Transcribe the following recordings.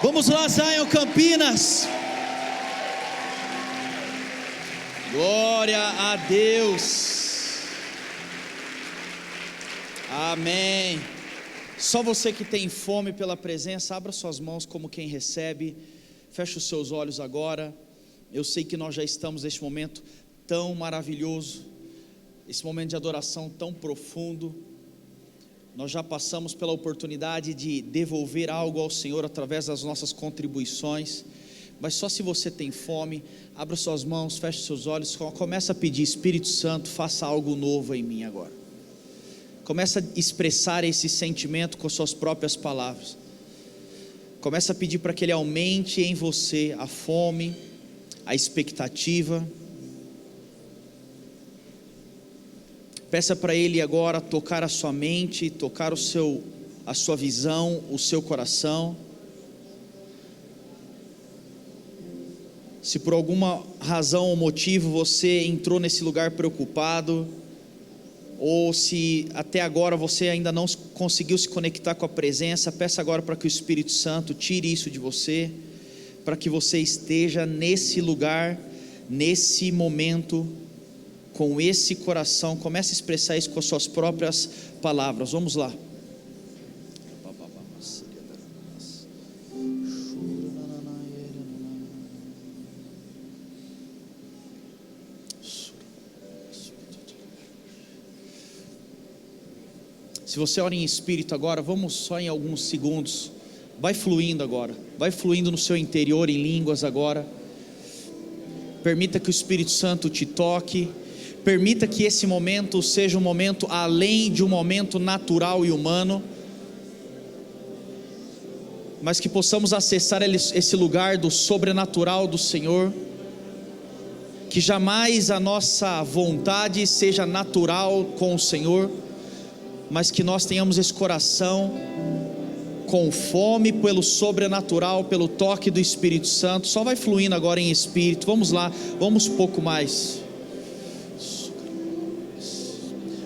Vamos lá, Zion Campinas. Glória a Deus. Amém. Só você que tem fome pela presença, abra suas mãos como quem recebe. Feche os seus olhos agora. Eu sei que nós já estamos neste momento tão maravilhoso, esse momento de adoração tão profundo. Nós já passamos pela oportunidade de devolver algo ao Senhor através das nossas contribuições, mas só se você tem fome, abra suas mãos, feche seus olhos, começa a pedir: Espírito Santo, faça algo novo em mim agora. Começa a expressar esse sentimento com suas próprias palavras. Começa a pedir para que Ele aumente em você a fome, a expectativa. Peça para Ele agora tocar a sua mente, tocar a sua visão, o seu coração. Se por alguma razão ou motivo você entrou nesse lugar preocupado, ou se até agora você ainda não conseguiu se conectar com a presença, peça agora para que o Espírito Santo tire isso de você, para que você esteja nesse lugar, nesse momento, com esse coração. Comece a expressar isso com as suas próprias palavras. Vamos lá. Se você ora em espírito agora, vamos só em alguns segundos. Vai fluindo agora, vai fluindo no seu interior em línguas agora. Permita que o Espírito Santo te toque. Permita que esse momento seja um momento além de um momento natural e humano, mas que possamos acessar esse lugar do sobrenatural do Senhor. Que jamais a nossa vontade seja natural com o Senhor, mas que nós tenhamos esse coração com fome pelo sobrenatural, pelo toque do Espírito Santo. Só vai fluindo agora em espírito. Vamos lá, vamos um pouco mais.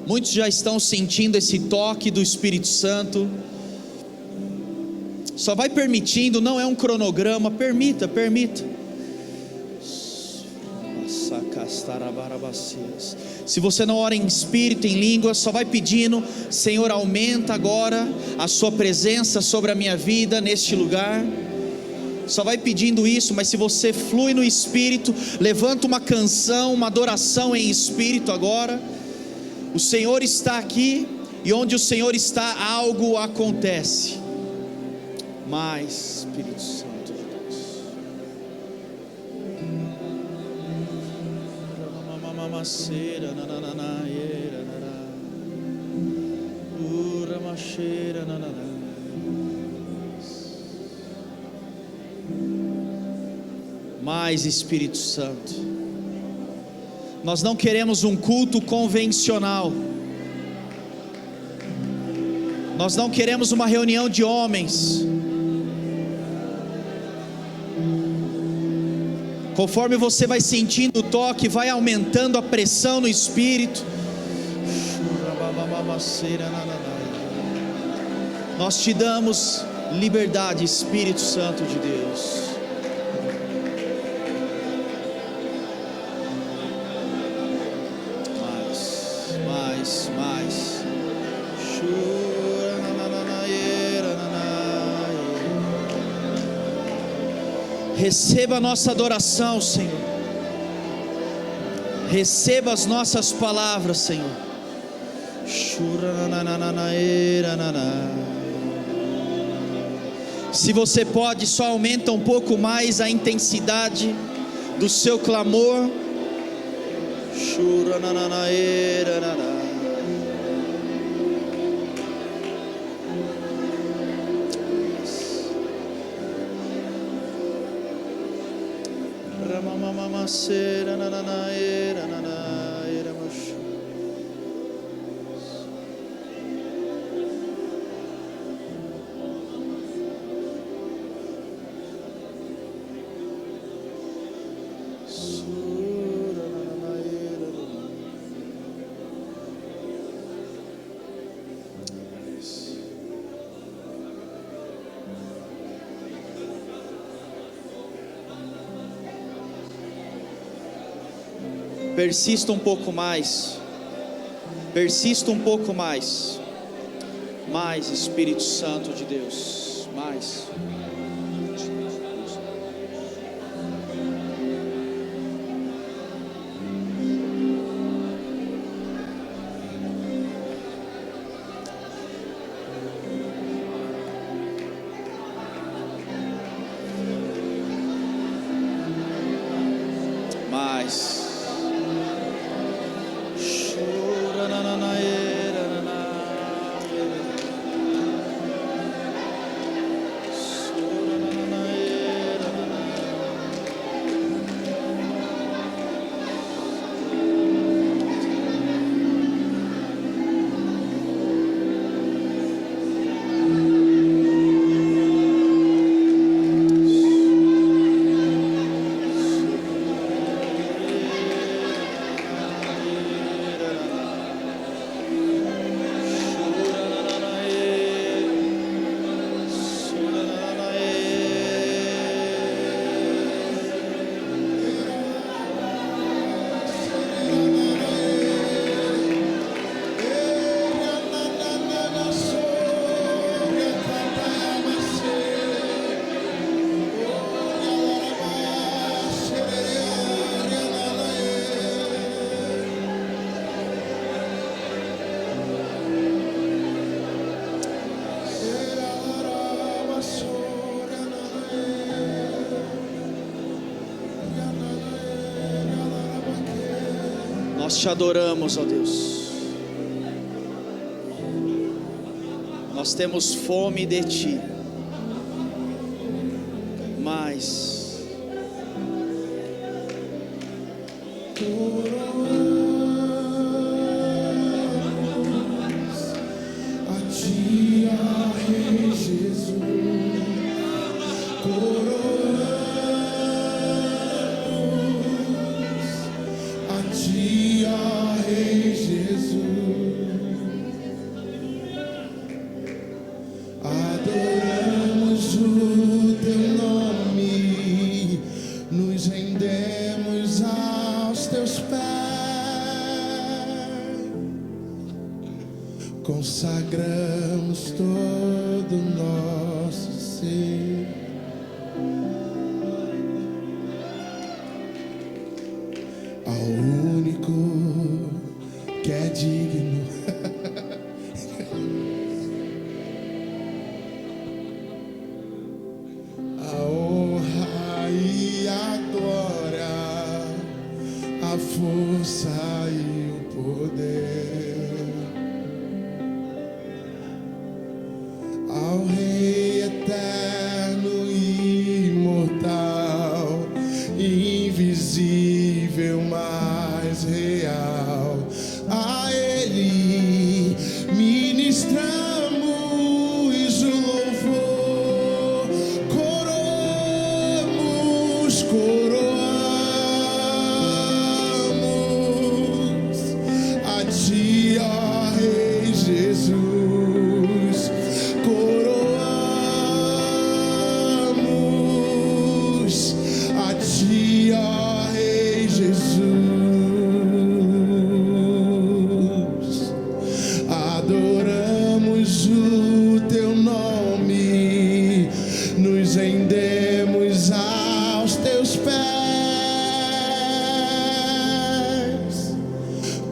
Muitos já estão sentindo esse toque do Espírito Santo. Só vai permitindo, não é um cronograma. Permita. Se você não ora em espírito, em língua, só vai pedindo: Senhor, aumenta agora a sua presença sobre a minha vida neste lugar. Só vai pedindo isso. Mas se você flui no espírito, levanta uma canção, uma adoração em espírito agora. O Senhor está aqui, e onde o Senhor está, algo acontece. Mais Espírito Santo de Deus. Mais Espírito Santo. Nós não queremos um culto convencional. Nós não queremos uma reunião de homens. Conforme você vai sentindo o toque, vai aumentando a pressão no espírito. Nós te damos liberdade, Espírito Santo de Deus. Mais. Receba a nossa adoração, Senhor. Receba as nossas palavras, Senhor. Se você pode, só aumenta um pouco mais a intensidade do seu clamor. Persista um pouco mais. Persista um pouco mais. Mais, Espírito Santo de Deus. Mais. Mais. Nós te adoramos, ó Deus. Nós temos fome de ti. Mais. A ti, ó Rei Jesus. Adoramos o teu nome, nos rendemos aos teus pés, consagramos todo o nosso ser ao único que é digno. A força e o poder ao Rei eterno e imortal, invisível, mas real. A Ele ministramos o louvor, coroamos. A ti, ó Rei Jesus, coroamos. A ti, ó Rei Jesus, adoramos o teu nome, nos rendemos aos teus pés,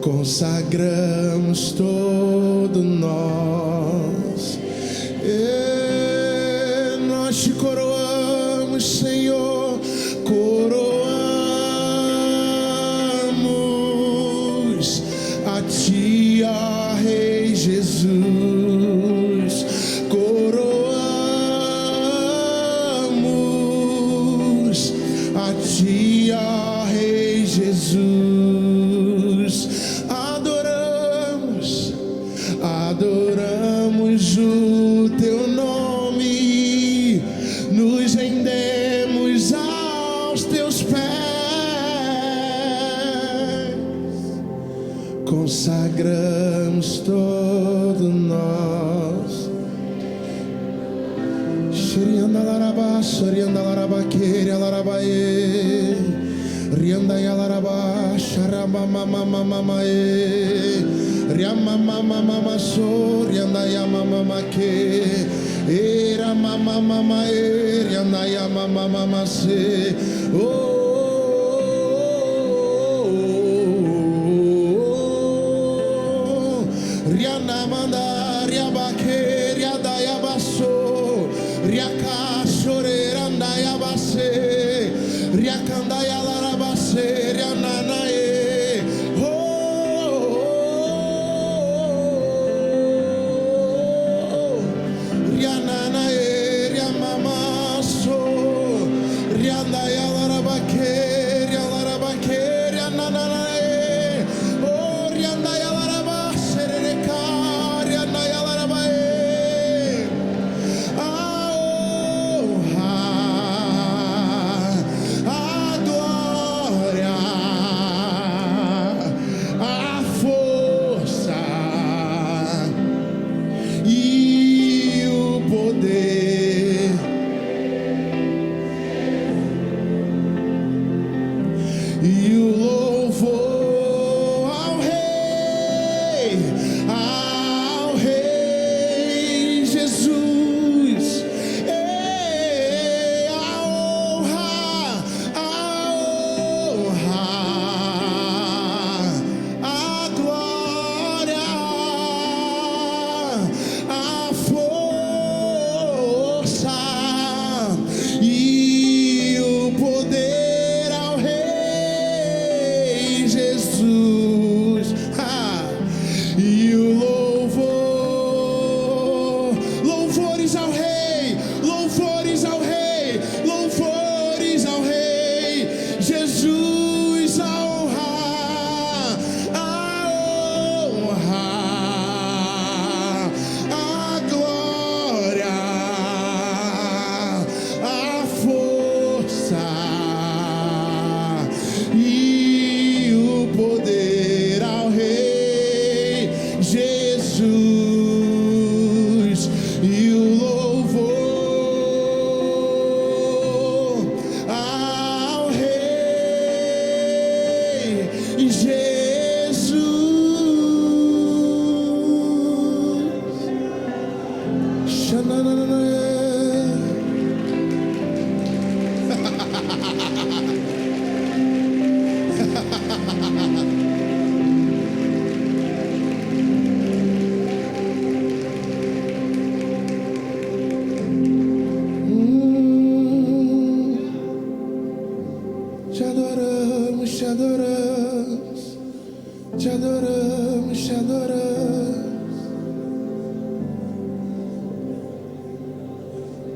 consagramos todo nós. Nós te coroamos, Senhor, coroamos. A ti, ó Rei Jesus, coroamos. A ti, ó Rei Jesus, adoramos o teu nome, nos rendemos aos teus pés, consagramos todo nós. Rianda yalaraba sharama mama mama Riama mama so rianda yama mama ke era mama rianda yama mama se rianda manda riabake rianda yabaso riaka shore randa yabase riakanda yalarabase rianana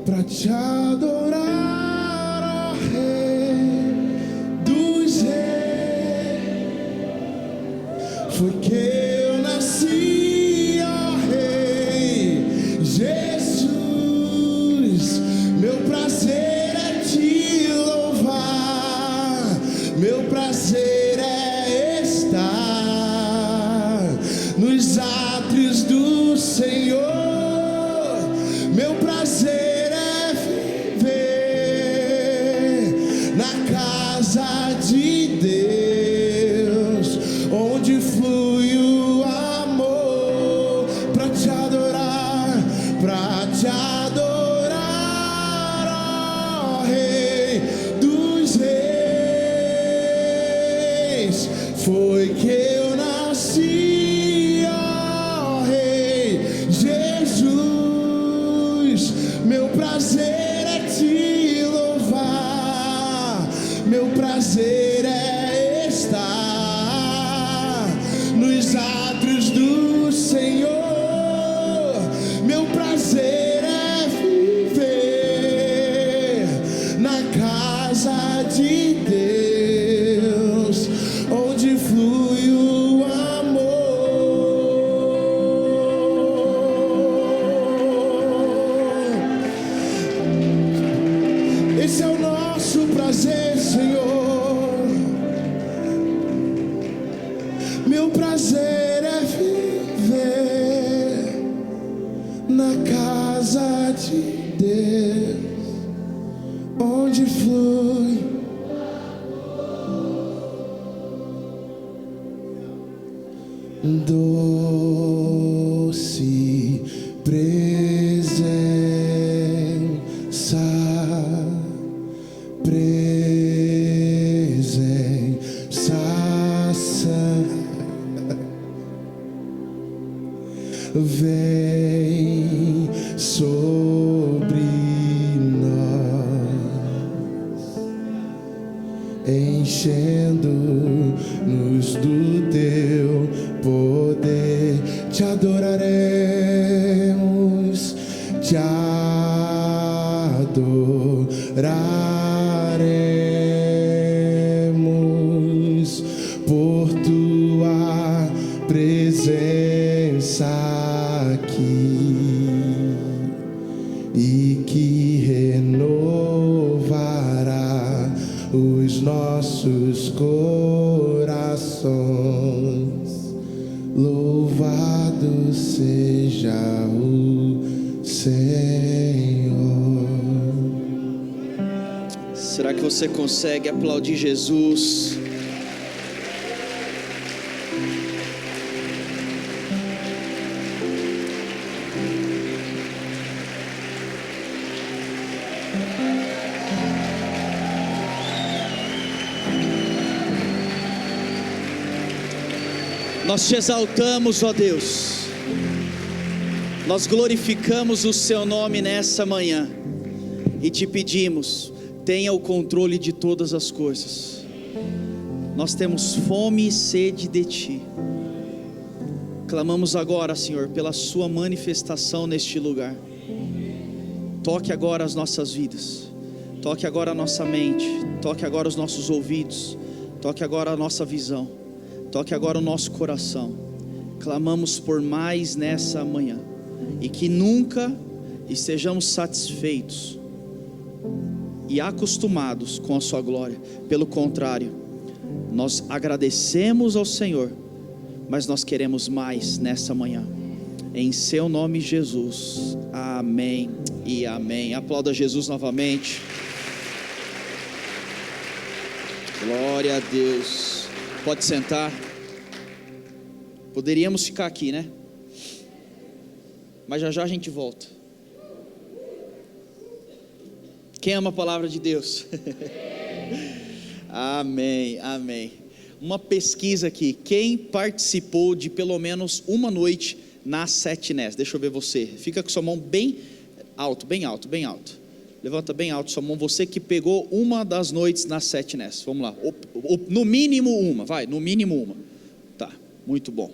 pra te adorar, ó Rei dos Reis. Foi que eu nasci, ó Rei Jesus. Meu prazer é te louvar, meu prazer é estar nos átrios do Senhor. Meu prazer de Deus, onde flui o amor, pra te adorar, ó Rei dos Reis. Foi que eu nasci, ó Rei Jesus. Meu prazer é te louvar, meu prazer é estar nos átrios do Senhor. Meu prazer é viver na casa de Deus, onde flui o amor. Esse é o nosso prazer, Senhor. Meu prazer é viver na casa de Deus, onde flui doce presença, vem sobre nós, enchendo-nos do teu poder. Te adoraremos, te adoraremos por tua presença aqui, e que renovará os nossos corações. Louvado seja o Senhor. Será que você consegue aplaudir Jesus? Nós te exaltamos, ó Deus, nós glorificamos o seu nome nessa manhã e te pedimos, tenha o controle de todas as coisas. Nós temos fome e sede de ti. Clamamos agora, Senhor, pela sua manifestação neste lugar. Toque agora as nossas vidas, toque agora a nossa mente, toque agora os nossos ouvidos, toque agora a nossa visão, toque agora o nosso coração. Clamamos por mais nessa manhã, e que nunca estejamos satisfeitos e acostumados com a sua glória. Pelo contrário, nós agradecemos ao Senhor, mas nós queremos mais nessa manhã. Em seu nome, Jesus. Amém e amém. Aplauda Jesus novamente. Glória a Deus. Pode sentar. Poderíamos ficar aqui, né? Mas já já a gente volta. Quem ama a palavra de Deus? Amém, amém. Uma pesquisa aqui. Quem participou de pelo menos uma noite na 7NES? Deixa eu ver você. Fica com sua mão bem alto, bem alto, bem alto. Levanta bem alto sua mão. Você que pegou uma das noites na 7NES. Vamos lá. No mínimo uma, vai. No mínimo uma. Tá, muito bom.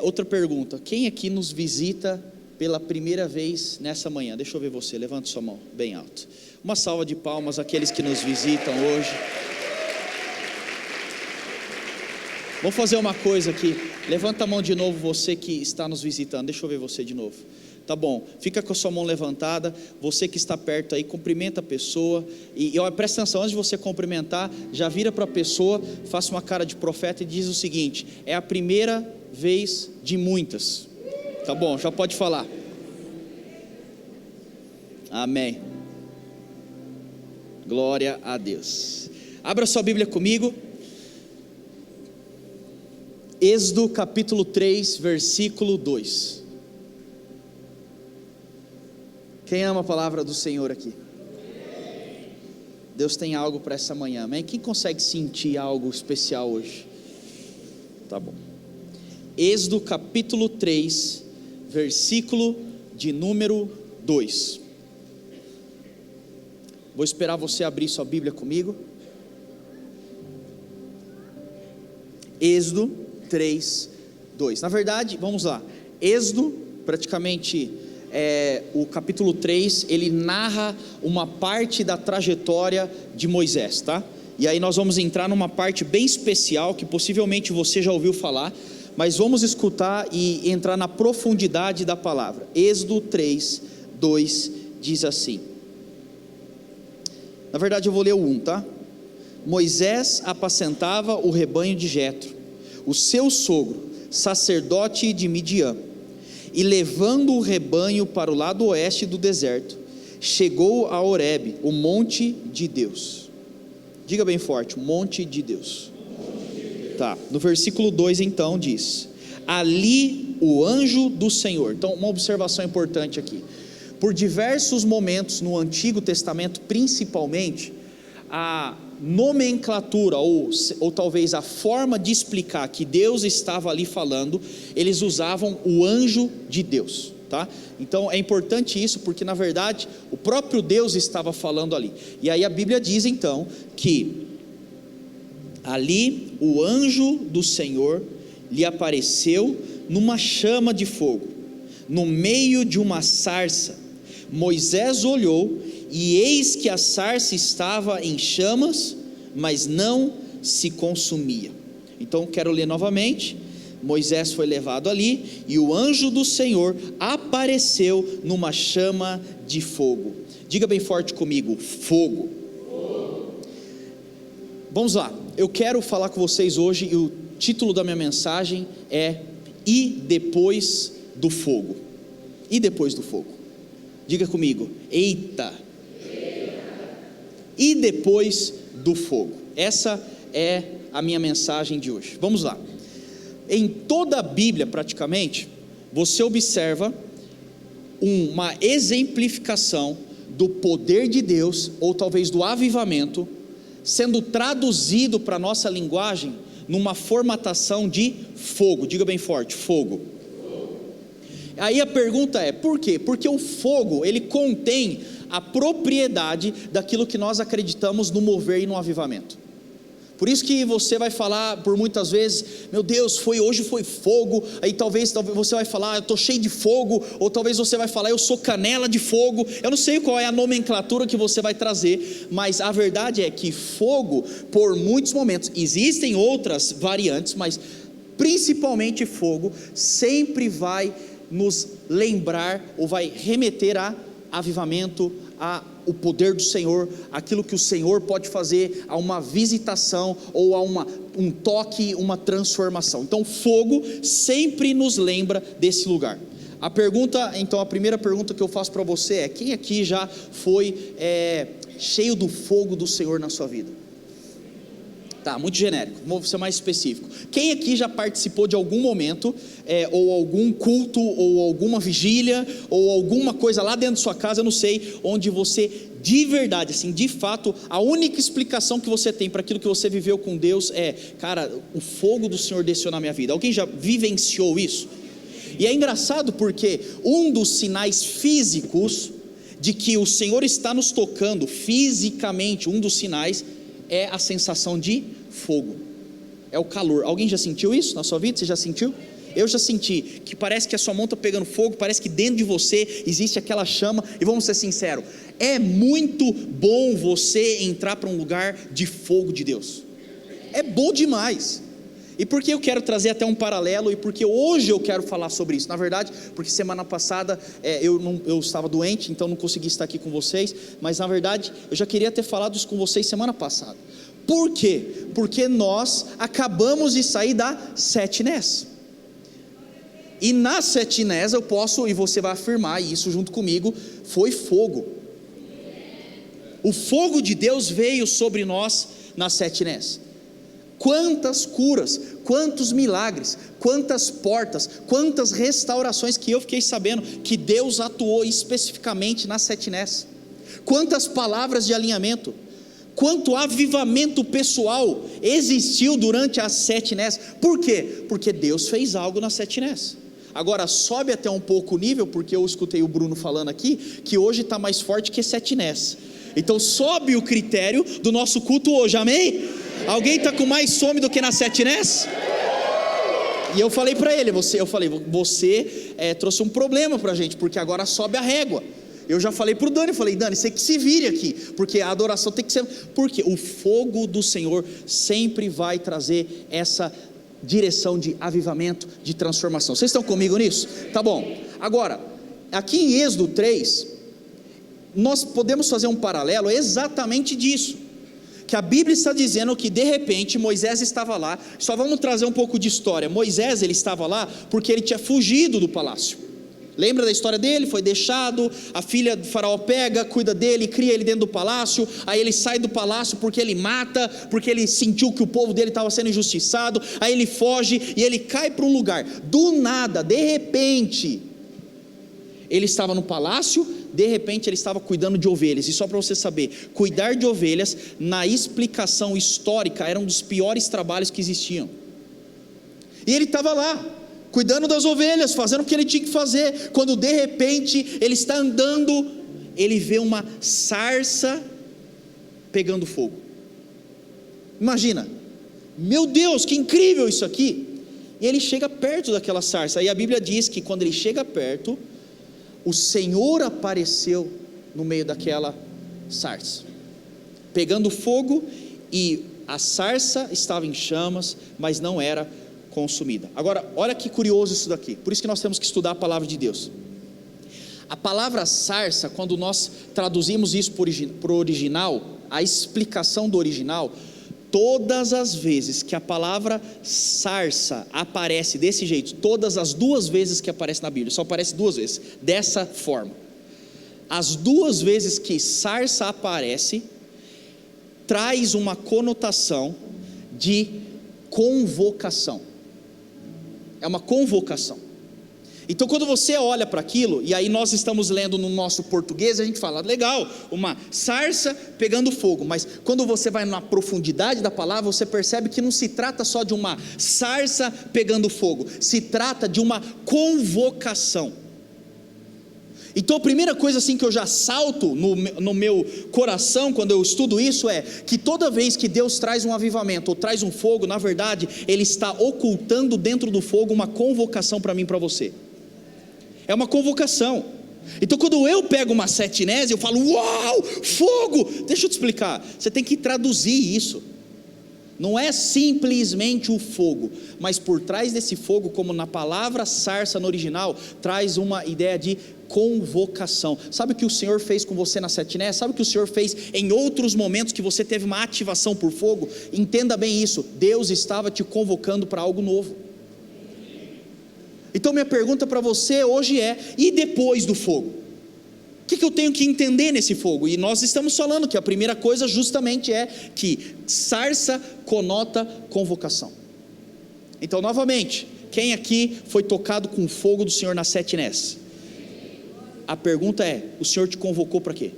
Outra pergunta. Quem aqui nos visita pela primeira vez nessa manhã? Deixa eu ver você. Levanta sua mão bem alto. Uma salva de palmas àqueles que nos visitam hoje. Vamos fazer uma coisa aqui. Levanta a mão de novo, você que está nos visitando. Deixa eu ver você de novo. Tá bom, fica com a sua mão levantada. Você que está perto aí, cumprimenta a pessoa. E olha, presta atenção, antes de você cumprimentar, já vira para a pessoa, faça uma cara de profeta e diz o seguinte: é a primeira vez de muitas. Tá bom, já pode falar. Amém. Glória a Deus. Abra sua Bíblia comigo. Êxodo capítulo 3, versículo 2. Quem ama a palavra do Senhor aqui? Deus tem algo para essa manhã, amém? Quem consegue sentir algo especial hoje? Tá bom. Êxodo capítulo 3, versículo de número 2. Vou esperar você abrir sua Bíblia comigo. Êxodo 3, 2. Na verdade, vamos lá. Êxodo, praticamente, o capítulo 3, ele narra uma parte da trajetória de Moisés, tá? E aí nós vamos entrar numa parte bem especial, que possivelmente você já ouviu falar, mas vamos escutar e entrar na profundidade da palavra. Êxodo 3, 2, diz assim. Na verdade eu vou ler o 1, tá? Moisés apacentava o rebanho de Jetro, o seu sogro, sacerdote de Midian, e levando o rebanho para o lado oeste do deserto, chegou a Horebe, o monte de Deus. Diga bem forte, o monte de Deus. Tá, no versículo 2 então diz: ali o anjo do Senhor. Então, uma observação importante aqui: por diversos momentos no Antigo Testamento, principalmente, a nomenclatura ou talvez a forma de explicar que Deus estava ali falando, eles usavam o anjo de Deus, tá? Então é importante isso, porque na verdade o próprio Deus estava falando ali. E aí a Bíblia diz então que ali o anjo do Senhor lhe apareceu numa chama de fogo, no meio de uma sarça. Moisés olhou, e eis que a sarça estava em chamas, mas não se consumia. Então quero ler novamente. Moisés foi levado ali, e o anjo do Senhor apareceu numa chama de fogo. Diga bem forte comigo: fogo. Vamos lá, eu quero falar com vocês hoje, e o título da minha mensagem é: e depois do fogo? E depois do fogo? Diga comigo: eita. E depois do fogo. Essa é a minha mensagem de hoje. Vamos lá. Em toda a Bíblia praticamente, você observa uma exemplificação do poder de Deus, ou talvez do avivamento, sendo traduzido para a nossa linguagem numa formatação de fogo. Diga bem forte: fogo. Aí a pergunta é: por quê? Porque o fogo, ele contém a propriedade daquilo que nós acreditamos no mover e no avivamento. Por isso que você vai falar por muitas vezes: meu Deus, hoje foi fogo. Aí talvez você vai falar: eu estou cheio de fogo. Ou talvez você vai falar: eu sou canela de fogo. Eu não sei qual é a nomenclatura que você vai trazer, mas a verdade é que fogo, por muitos momentos, existem outras variantes, mas principalmente fogo sempre vai nos lembrar, ou vai remeter a avivamento, a o poder do Senhor, aquilo que o Senhor pode fazer, a uma visitação, ou a um toque, uma transformação. Então fogo sempre nos lembra desse lugar. A primeira pergunta que eu faço para você é: quem aqui já foi cheio do fogo do Senhor na sua vida? Tá, muito genérico, vou ser mais específico. Quem aqui já participou de algum momento, ou algum culto, ou alguma vigília, ou alguma coisa lá dentro de sua casa, eu não sei, onde você de verdade, assim, de fato, a única explicação que você tem para aquilo que você viveu com Deus é: cara, o fogo do Senhor desceu na minha vida. Alguém já vivenciou isso? E é engraçado porque um dos sinais físicos de que o Senhor está nos tocando fisicamente, um dos sinais é a sensação de fogo, é o calor. Alguém já sentiu isso na sua vida? Você já sentiu? Eu já senti, que parece que a sua mão está pegando fogo, parece que dentro de você existe aquela chama. E vamos ser sinceros, é muito bom você entrar para um lugar de fogo de Deus, é bom demais. E por que eu quero trazer até um paralelo, e porque hoje eu quero falar sobre isso? Na verdade, porque semana passada eu estava doente, então não consegui estar aqui com vocês, mas na verdade eu já queria ter falado isso com vocês semana passada. Por quê? Porque nós acabamos de sair da Setinés, e na Setinés eu posso, e você vai afirmar isso junto comigo, foi fogo. O fogo de Deus veio sobre nós na Setinés. Quantas curas, quantos milagres, quantas portas, quantas restaurações que eu fiquei sabendo que Deus atuou especificamente na Setinés. Quantas palavras de alinhamento, quanto avivamento pessoal existiu durante a Setinés. Por quê? Porque Deus fez algo na Setinés. Agora sobe até um pouco o nível, porque eu escutei o Bruno falando aqui que hoje está mais forte que Setinés. Então sobe o critério do nosso culto hoje, amém? Alguém está com mais fome do que na Setinés? E eu falei para ele, você trouxe um problema para a gente, porque agora sobe a régua. Eu já falei para o Dani, Dani, você que se vire aqui, porque a adoração tem que ser, porque o fogo do Senhor sempre vai trazer essa direção de avivamento, de transformação. Vocês estão comigo nisso? Tá bom. Agora, aqui em Êxodo 3, nós podemos fazer um paralelo exatamente disso, que a Bíblia está dizendo que de repente Moisés estava lá. Só vamos trazer um pouco de história. Moisés, ele estava lá porque ele tinha fugido do palácio. Lembra da história dele? Foi deixado, a filha do faraó pega, cuida dele, cria ele dentro do palácio. Aí ele sai do palácio porque ele mata, porque ele sentiu que o povo dele estava sendo injustiçado. Aí ele foge e ele cai para um lugar. Do nada, de repente, ele estava no palácio, de repente ele estava cuidando de ovelhas. E só para você saber, cuidar de ovelhas, na explicação histórica, era um dos piores trabalhos que existiam. E ele estava lá, cuidando das ovelhas, fazendo o que ele tinha que fazer, quando de repente ele está andando, ele vê uma sarça pegando fogo. Imagina, meu Deus, que incrível isso aqui. E ele chega perto daquela sarça, e a Bíblia diz que quando ele chega perto, o Senhor apareceu no meio daquela sarça, pegando fogo, e a sarça estava em chamas, mas não era consumida. Agora, olha que curioso isso daqui, por isso que nós temos que estudar a palavra de Deus. A palavra sarça, quando nós traduzimos isso para o original, a explicação do original, todas as vezes que a palavra sarça aparece desse jeito, todas as 2 vezes que aparece na Bíblia, só aparece 2 vezes, dessa forma, as 2 vezes que sarça aparece, traz uma conotação de convocação. É uma convocação. Então quando você olha para aquilo, e aí nós estamos lendo no nosso português, a gente fala, legal, uma sarça pegando fogo, mas quando você vai na profundidade da palavra, você percebe que não se trata só de uma sarça pegando fogo, se trata de uma convocação. Então a primeira coisa assim que eu já salto no meu coração quando eu estudo isso é que toda vez que Deus traz um avivamento ou traz um fogo, na verdade Ele está ocultando dentro do fogo uma convocação para mim e para você. É uma convocação. Então quando eu pego uma setinese, eu falo, uau, fogo. Deixa eu te explicar, você tem que traduzir isso. Não é simplesmente o fogo, mas por trás desse fogo, como na palavra sarça no original, traz uma ideia de convocação. Sabe o que o Senhor fez com você na setinese? Sabe o que o Senhor fez em outros momentos que você teve uma ativação por fogo? Entenda bem isso, Deus estava te convocando para algo novo. Então minha pergunta para você hoje é, e depois do fogo? O que eu tenho que entender nesse fogo? E nós estamos falando que a primeira coisa justamente é que sarça conota convocação. Então novamente, quem aqui foi tocado com o fogo do Senhor na setinese? A pergunta é, o Senhor te convocou para quê?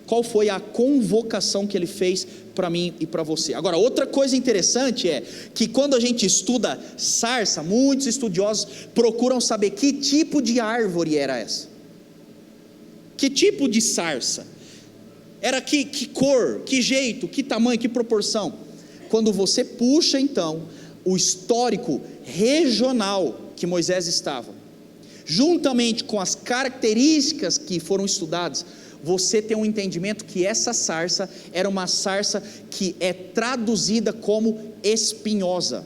Qual foi a convocação que Ele fez para mim e para você? Agora, outra coisa interessante é que quando a gente estuda sarça, muitos estudiosos procuram saber que tipo de árvore era essa. Que tipo de sarça? Era que cor, que jeito, que tamanho, que proporção? Quando você puxa então o histórico regional que Moisés estava, juntamente com as características que foram estudadas, você tem um entendimento que essa sarça era uma sarça que é traduzida como espinhosa.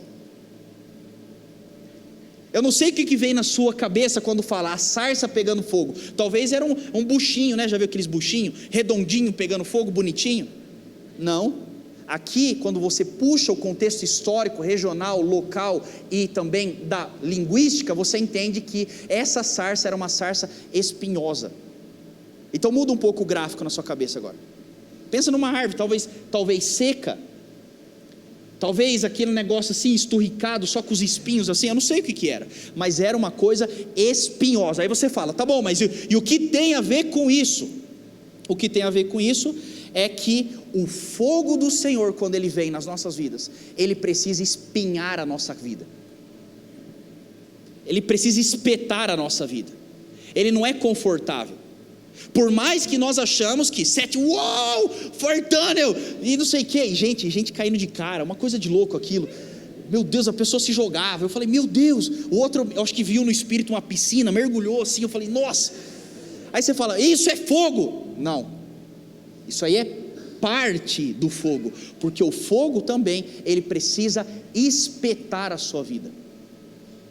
Eu não sei o que vem na sua cabeça quando fala a sarça pegando fogo. Talvez era um buchinho, né? Já viu aqueles buchinhos redondinho pegando fogo, bonitinho? Não. Aqui, quando você puxa o contexto histórico, regional, local e também da linguística, você entende que essa sarça era uma sarça espinhosa. Então muda um pouco o gráfico na sua cabeça agora. Pensa numa árvore, talvez seca. Talvez aquele negócio assim, esturricado, só com os espinhos assim, eu não sei o que era, mas era uma coisa espinhosa. Aí você fala, tá bom, mas e o que tem a ver com isso? O que tem a ver com isso é que o fogo do Senhor, quando Ele vem nas nossas vidas, Ele precisa espinhar a nossa vida, Ele precisa espetar a nossa vida, Ele não é confortável. Por mais que nós achamos que uau, fartâneo, e não sei o que, gente caindo de cara, uma coisa de louco aquilo, meu Deus, a pessoa se jogava, eu falei, meu Deus, o outro, eu acho que viu no espírito uma piscina, mergulhou assim, eu falei, nossa, aí você fala, isso é fogo? Não, isso aí é parte do fogo, porque o fogo também, ele precisa espetar a sua vida,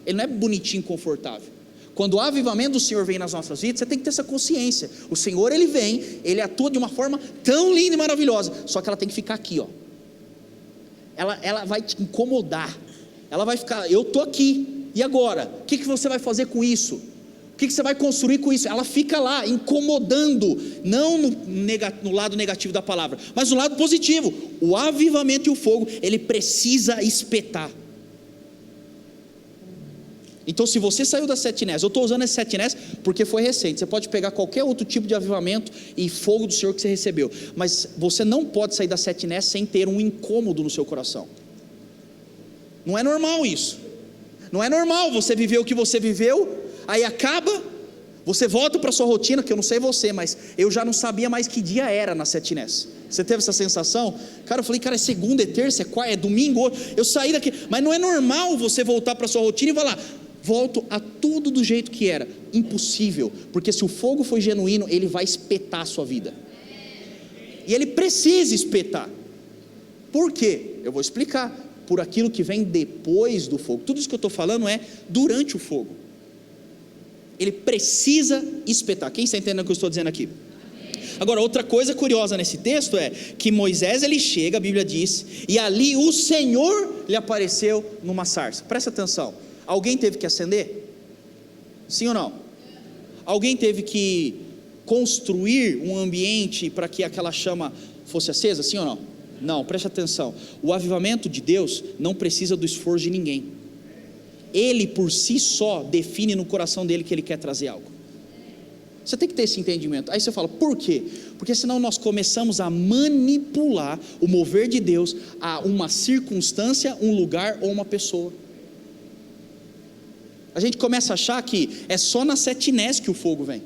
ele não é bonitinho, confortável. Quando o avivamento do Senhor vem nas nossas vidas, você tem que ter essa consciência, o Senhor Ele vem, Ele atua de uma forma tão linda e maravilhosa, só que ela tem que ficar aqui, ó. Ela vai te incomodar, ela vai ficar, eu estou aqui, e agora? O que você vai fazer com isso? O que você vai construir com isso? Ela fica lá, incomodando, não no lado negativo da palavra, mas no lado positivo. O avivamento e o fogo, ele precisa espetar. Então, se você saiu da 7 Nés, eu estou usando esse 7 Nés porque foi recente, você pode pegar qualquer outro tipo de avivamento e fogo do Senhor que você recebeu, mas você não pode sair da 7 Nés sem ter um incômodo no seu coração. Não é normal isso. Não é normal você viver o que você viveu, aí acaba, você volta para a sua rotina, que eu não sei você, mas eu já não sabia mais que dia era na 7 Nés. Você teve essa sensação? Cara, eu falei, cara, é segunda, é terça, é quarta, é domingo, eu saí daqui, mas não é normal você voltar para a sua rotina e falar, volto a tudo do jeito que era. Impossível, porque se o fogo foi genuíno, ele vai espetar a sua vida, e ele precisa espetar. Por quê? Eu vou explicar. Por aquilo que vem depois do fogo. Tudo isso que eu estou falando é durante o fogo. Ele precisa espetar. Quem está entendendo o que eu estou dizendo aqui? Agora, outra coisa curiosa nesse texto é que Moisés, ele chega, a Bíblia diz, e ali o Senhor lhe apareceu numa sarça. Presta atenção, alguém teve que acender? Sim ou não? Alguém teve que construir um ambiente para que aquela chama fosse acesa? Sim ou não? Não, preste atenção, o avivamento de Deus não precisa do esforço de ninguém. Ele por si só define no coração dele que ele quer trazer algo. Você tem que ter esse entendimento. Aí você fala, por quê? Porque senão nós começamos a manipular o mover de Deus a uma circunstância, um lugar ou uma pessoa. A gente começa a achar que é só na 7 Nés que o fogo vem,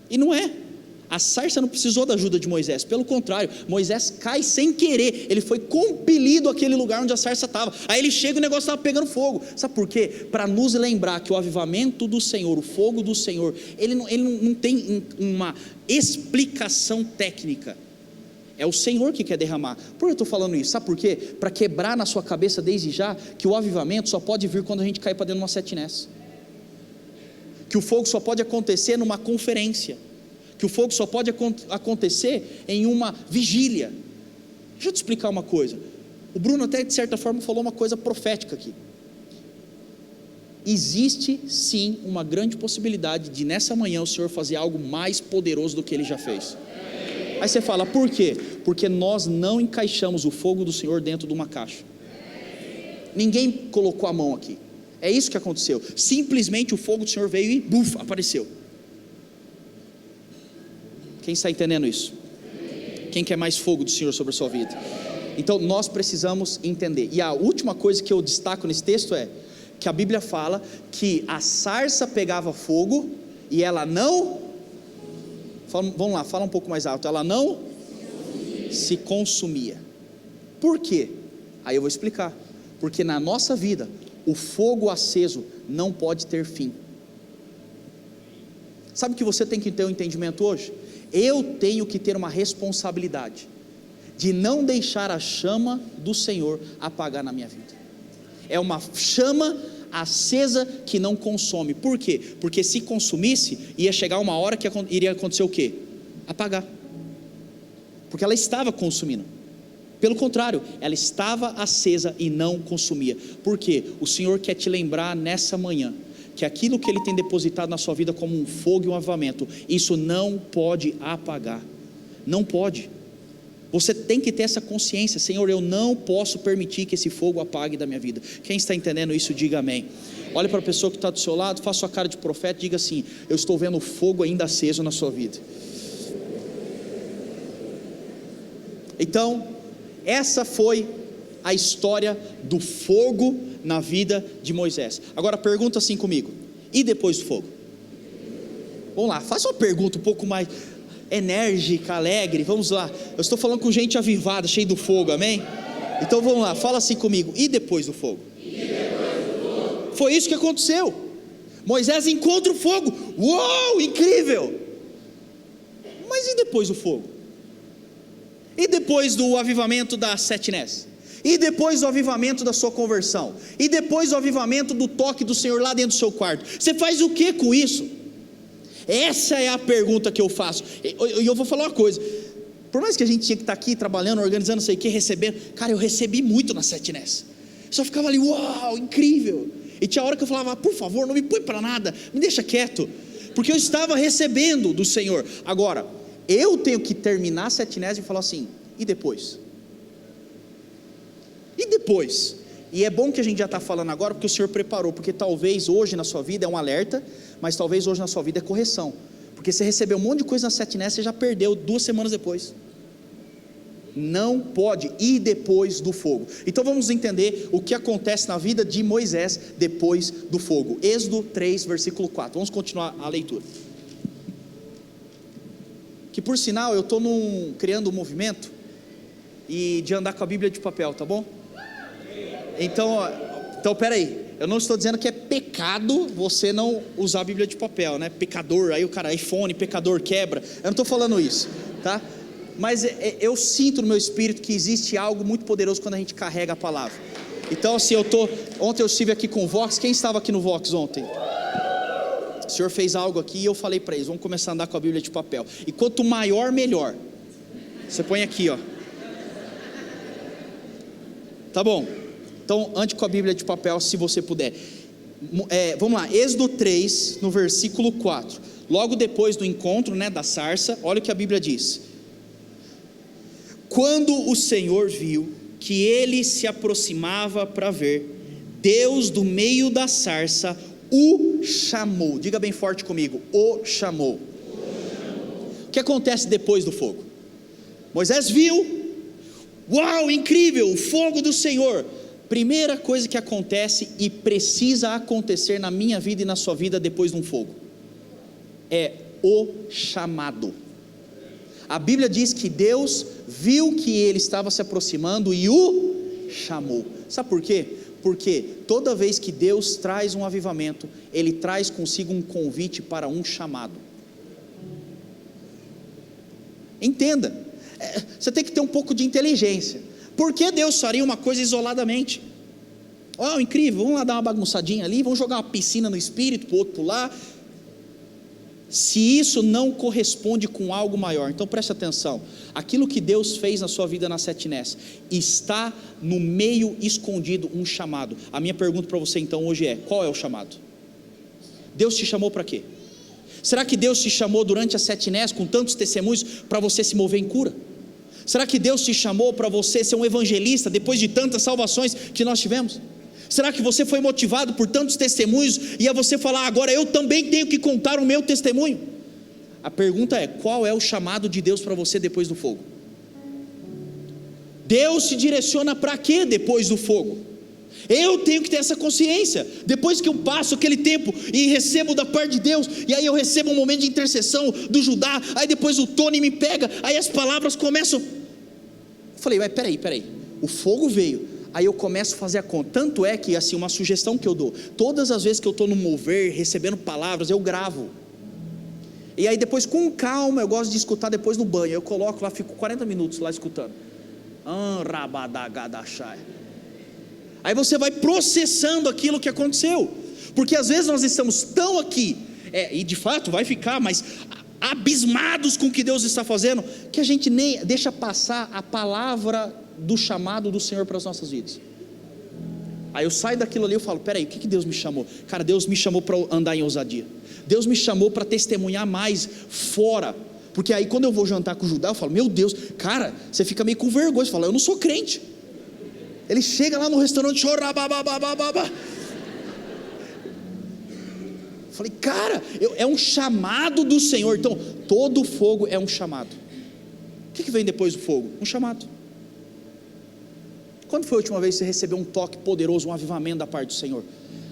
e não é. A sarça não precisou da ajuda de Moisés, pelo contrário, Moisés cai sem querer, ele foi compelido àquele lugar onde a sarça estava, aí ele chega e o negócio estava pegando fogo. Sabe por quê? Para nos lembrar que o avivamento do Senhor, o fogo do Senhor, ele não tem uma explicação técnica, é o Senhor que quer derramar. Por que eu estou falando isso? Sabe por quê? Para quebrar na sua cabeça desde já, que o avivamento só pode vir quando a gente cai para dentro de uma 7 Nés, que o fogo só pode acontecer numa conferência, que o fogo só pode acontecer em uma vigília. Deixa eu te explicar uma coisa. O Bruno até de certa forma falou uma coisa profética aqui. Existe sim uma grande possibilidade de nessa manhã o Senhor fazer algo mais poderoso do que Ele já fez. Aí você fala, por quê? Porque nós não encaixamos o fogo do Senhor dentro de uma caixa. Ninguém colocou a mão aqui. É isso que aconteceu. Simplesmente o fogo do Senhor veio e buf, apareceu. Quem está entendendo isso? Quem quer mais fogo do Senhor sobre a sua vida? Então nós precisamos entender. E a última coisa que eu destaco nesse texto é que a Bíblia fala que a sarça pegava fogo e ela não, vamos lá, fala um pouco mais alto, ela não se consumia. Por quê? Aí eu vou explicar. Porque na nossa vida o fogo aceso não pode ter fim. Sabe o que você tem que ter um entendimento hoje? Eu tenho que ter uma responsabilidade de não deixar a chama do Senhor apagar na minha vida. É uma chama acesa que não consome. Por quê? Porque se consumisse, ia chegar uma hora que iria acontecer o quê? Apagar. Porque ela estava consumindo. Pelo contrário, ela estava acesa e não consumia. Por quê? O Senhor quer te lembrar nessa manhã que aquilo que Ele tem depositado na sua vida como um fogo e um avivamento, isso não pode apagar, não pode. Você tem que ter essa consciência, Senhor, eu não posso permitir que esse fogo apague da minha vida. Quem está entendendo isso, diga amém. Olhe para a pessoa que está do seu lado, faça sua cara de profeta e diga assim, eu estou vendo o fogo ainda aceso na sua vida. Então, essa foi a história do fogo na vida de Moisés. Agora pergunta assim comigo, e depois do fogo? Vamos lá, faça uma pergunta um pouco mais enérgica, alegre, vamos lá. Eu estou falando com gente avivada, cheia do fogo, amém? Então vamos lá, fala assim comigo, e depois do fogo? Foi isso que aconteceu. Moisés encontra o fogo, uou, incrível. Mas e depois do fogo? E depois do avivamento das 7 Nés? E depois do avivamento da sua conversão? E depois do avivamento do toque do Senhor lá dentro do seu quarto? Você faz o que com isso? Essa é a pergunta que eu faço. E eu vou falar uma coisa, por mais que a gente tinha que estar aqui trabalhando, organizando, não sei o que, recebendo, cara, eu recebi muito nas 7 Nés. Só ficava ali, uau, incrível. E tinha hora que eu falava: por favor, não me põe para nada, me deixa quieto, porque eu estava recebendo do Senhor. Agora, eu tenho que terminar a setinese e falar assim: e depois? E depois? E é bom que a gente já está falando agora, porque o Senhor preparou, porque talvez hoje na sua vida é um alerta, mas talvez hoje na sua vida é correção, porque você recebeu um monte de coisa na setinese, você já perdeu 2 semanas depois. Não pode ir depois do fogo. Então vamos entender o que acontece na vida de Moisés depois do fogo. Êxodo 3, versículo 4. Vamos continuar a leitura. Que por sinal eu estou criando um movimento de andar com a Bíblia de papel, tá bom? Então peraí, eu não estou dizendo que é pecado você não usar a Bíblia de papel, né? Pecador, aí o cara, iPhone, pecador, quebra. Eu não estou falando isso, tá? Mas eu sinto no meu espírito que existe algo muito poderoso quando a gente carrega a palavra. Então assim, ontem eu estive aqui com o Vox. Quem estava aqui no Vox ontem? O Senhor fez algo aqui e eu falei para eles: vamos começar a andar com a Bíblia de papel. E quanto maior, melhor. Você põe aqui, ó. Tá bom? Então ande com a Bíblia de papel se você puder. Vamos lá, Êxodo 3, no versículo 4. Logo depois do encontro, né, da sarça, olha o que a Bíblia diz: quando o Senhor viu que ele se aproximava para ver, Deus do meio da sarça o chamou. Diga bem forte comigo: o chamou. O que acontece depois do fogo? Moisés viu, uau, incrível, o fogo do Senhor. Primeira coisa que acontece e precisa acontecer na minha vida e na sua vida depois de um fogo é o chamado. A Bíblia diz que Deus viu que ele estava se aproximando e o chamou. Sabe por quê? Porque toda vez que Deus traz um avivamento, ele traz consigo um convite para um chamado. Entenda, você tem que ter um pouco de inteligência. Por que Deus faria uma coisa isoladamente? Oh, incrível, vamos lá dar uma bagunçadinha ali, vamos jogar uma piscina no espírito, para o outro pular. Se isso não corresponde com algo maior, então preste atenção. Aquilo que Deus fez na sua vida na setinese, está no meio escondido um chamado. A minha pergunta para você então hoje é: qual é o chamado? Deus te chamou para quê? Será que Deus te chamou durante a setinese com tantos testemunhos para você se mover em cura? Será que Deus te chamou para você ser um evangelista depois de tantas salvações que nós tivemos? Será que você foi motivado por tantos testemunhos e a você falar: agora eu também tenho que contar o meu testemunho? A pergunta é: qual é o chamado de Deus para você depois do fogo? Deus te direciona para quê depois do fogo? Eu tenho que ter essa consciência. Depois que eu passo aquele tempo e recebo da parte de Deus, e aí eu recebo um momento de intercessão do Judá, aí depois o Tony me pega, aí as palavras começam. Eu falei: mas peraí, o fogo veio. Aí eu começo a fazer a conta. Tanto é que assim, uma sugestão que eu dou: todas as vezes que eu estou no mover, recebendo palavras, eu gravo. E aí depois com calma, eu gosto de escutar depois no banho. Eu coloco lá, fico 40 minutos lá escutando. Aí você vai processando aquilo que aconteceu. Porque às vezes nós estamos tão aqui, e de fato vai ficar, mas abismados com o que Deus está fazendo, que a gente nem deixa passar a palavra do chamado do Senhor para as nossas vidas. Aí eu saio daquilo ali, eu falo: peraí, o que Deus me chamou? Cara, Deus me chamou para andar em ousadia. Deus me chamou para testemunhar mais fora. Porque aí quando eu vou jantar com o Judá, eu falo: meu Deus, cara, você fica meio com vergonha. Você fala: eu não sou crente. Ele chega lá no restaurante, chora, babá. Falei: cara, é um chamado do Senhor. Então todo fogo é um chamado. O que vem depois do fogo? Um chamado. Quando foi a última vez que você recebeu um toque poderoso, um avivamento da parte do Senhor?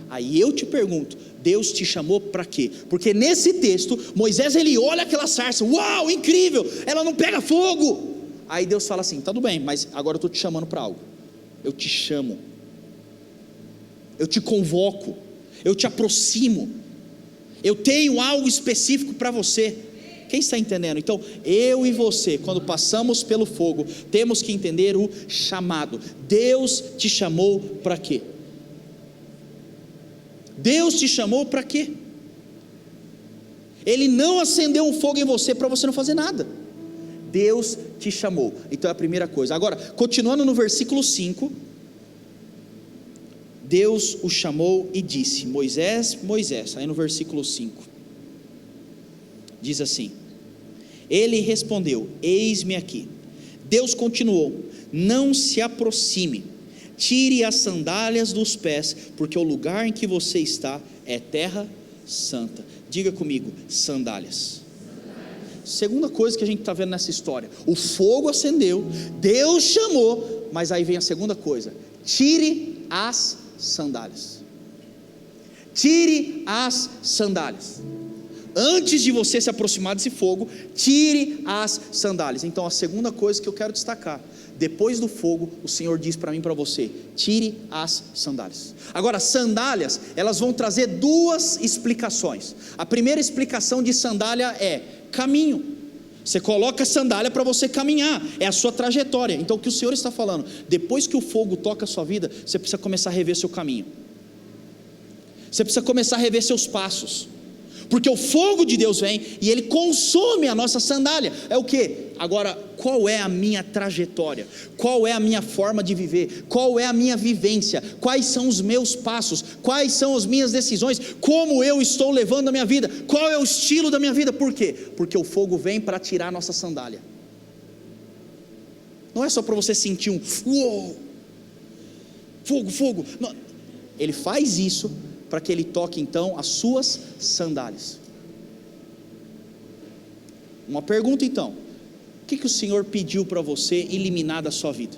Aí eu te pergunto: Deus te chamou para quê? Porque nesse texto, Moisés ele olha aquela sarça, uau, incrível, ela não pega fogo. Aí Deus fala assim: tudo bem, mas agora eu estou te chamando para algo. Eu te chamo, eu te convoco, eu te aproximo, eu tenho algo específico para você. Quem está entendendo? Então eu e você, quando passamos pelo fogo, temos que entender o chamado. Deus te chamou para quê? Deus te chamou para quê? Ele não acendeu um fogo em você para você não fazer nada. Deus te chamou. Então é a primeira coisa. Agora, continuando no versículo 5, Deus o chamou e disse: Moisés, Moisés. Aí no versículo 5 diz assim: ele respondeu: eis-me aqui. Deus continuou: não se aproxime, tire as sandálias dos pés, porque o lugar em que você está é terra santa. Diga comigo: sandálias. Segunda coisa que a gente está vendo nessa história: o fogo acendeu, Deus chamou, mas aí vem a segunda coisa: tire as sandálias. Tire as sandálias. Antes de você se aproximar desse fogo, tire as sandálias. Então a segunda coisa que eu quero destacar: depois do fogo, o Senhor diz para mim e para você: tire as sandálias. Agora, sandálias, elas vão trazer duas explicações. A primeira explicação de sandália é caminho. Você coloca a sandália para você caminhar, é a sua trajetória. Então o que o Senhor está falando: depois que o fogo toca a sua vida, você precisa começar a rever seu caminho. Você precisa começar a rever seus passos. Porque o fogo de Deus vem e ele consome a nossa sandália. É o que? Agora, qual é a minha trajetória? Qual é a minha forma de viver? Qual é a minha vivência? Quais são os meus passos? Quais são as minhas decisões? Como eu estou levando a minha vida? Qual é o estilo da minha vida? Por quê? Porque o fogo vem para tirar a nossa sandália. Não é só para você sentir um uou, fogo, fogo. Não. Ele faz isso para que ele toque então as suas sandálias. Uma pergunta então: o que o Senhor pediu para você eliminar da sua vida?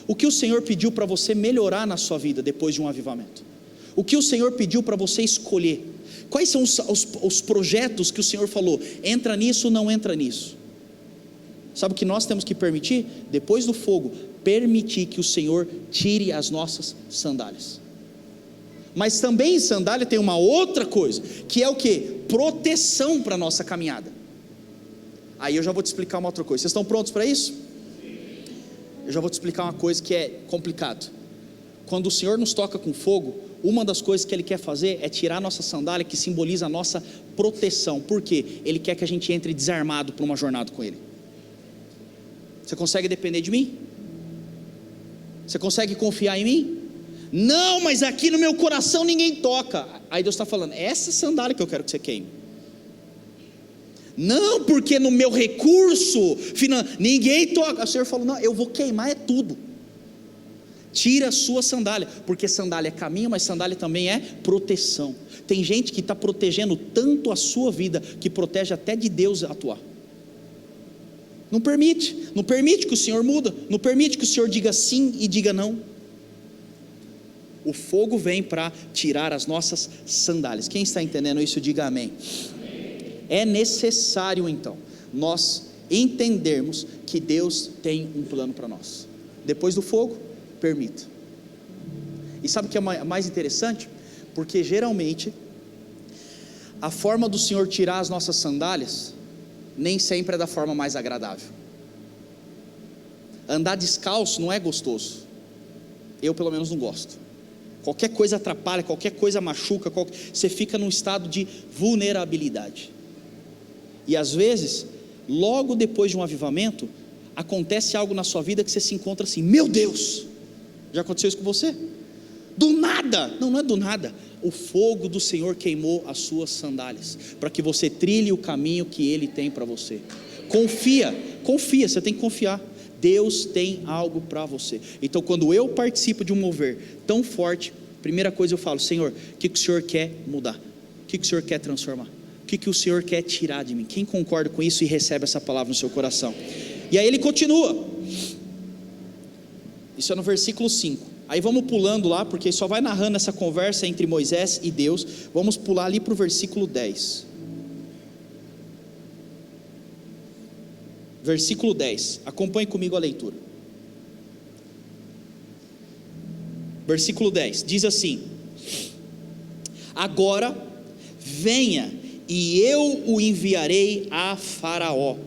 O que o Senhor pediu para você melhorar na sua vida depois de um avivamento? O que o Senhor pediu para você escolher? Quais são os projetos que o Senhor falou: entra nisso, não entra nisso? Sabe o que nós temos que permitir? Depois do fogo, permitir que o Senhor tire as nossas sandálias. Mas também em sandália tem uma outra coisa, que é o que? Proteção para a nossa caminhada. Aí eu já vou te explicar uma outra coisa. Vocês estão prontos para isso? Eu já vou te explicar uma coisa que é complicado. Quando o Senhor nos toca com fogo, uma das coisas que Ele quer fazer é tirar a nossa sandália, que simboliza a nossa proteção. Por quê? Ele quer que a gente entre desarmado para uma jornada com Ele. Você consegue depender de mim? Você consegue confiar em mim? Não, mas aqui no meu coração ninguém toca. Aí Deus está falando: é essa sandália que eu quero que você queime. Não, porque no meu recurso ninguém toca. O Senhor falou: não, eu vou queimar é tudo. Tira a sua sandália, porque sandália é caminho, mas sandália também é proteção. Tem gente que está protegendo tanto a sua vida, que protege até de Deus atuar. Não permite que o Senhor muda, não permite que o Senhor diga sim e diga não. O fogo vem para tirar as nossas sandálias. Quem está entendendo isso, diga amém. É necessário então nós entendermos que Deus tem um plano para nós. Depois do fogo, permita. E sabe o que é mais interessante? Porque geralmente a forma do Senhor tirar as nossas sandálias nem sempre é da forma mais agradável. Andar descalço não é gostoso. Eu pelo menos não gosto. Qualquer coisa atrapalha, qualquer coisa machuca, você fica num estado de vulnerabilidade. E às vezes, logo depois de um avivamento, acontece algo na sua vida que você se encontra assim: meu Deus, já aconteceu isso com você? Do nada, não é do nada, o fogo do Senhor queimou as suas sandálias, para que você trilhe o caminho que Ele tem para você. Confia, você tem que confiar. Deus tem algo para você. Então quando eu participo de um mover tão forte, primeira coisa eu falo: Senhor, o que o Senhor quer mudar? O que o Senhor quer transformar? O que o Senhor quer tirar de mim? Quem concorda com isso e recebe essa palavra no seu coração? E aí ele continua. Isso é no versículo 5. Aí vamos pulando lá, porque só vai narrando essa conversa entre Moisés e Deus. Vamos pular ali para o versículo 10. Versículo 10, acompanhe comigo a leitura. Versículo 10, diz assim: agora venha e eu o enviarei a Faraó,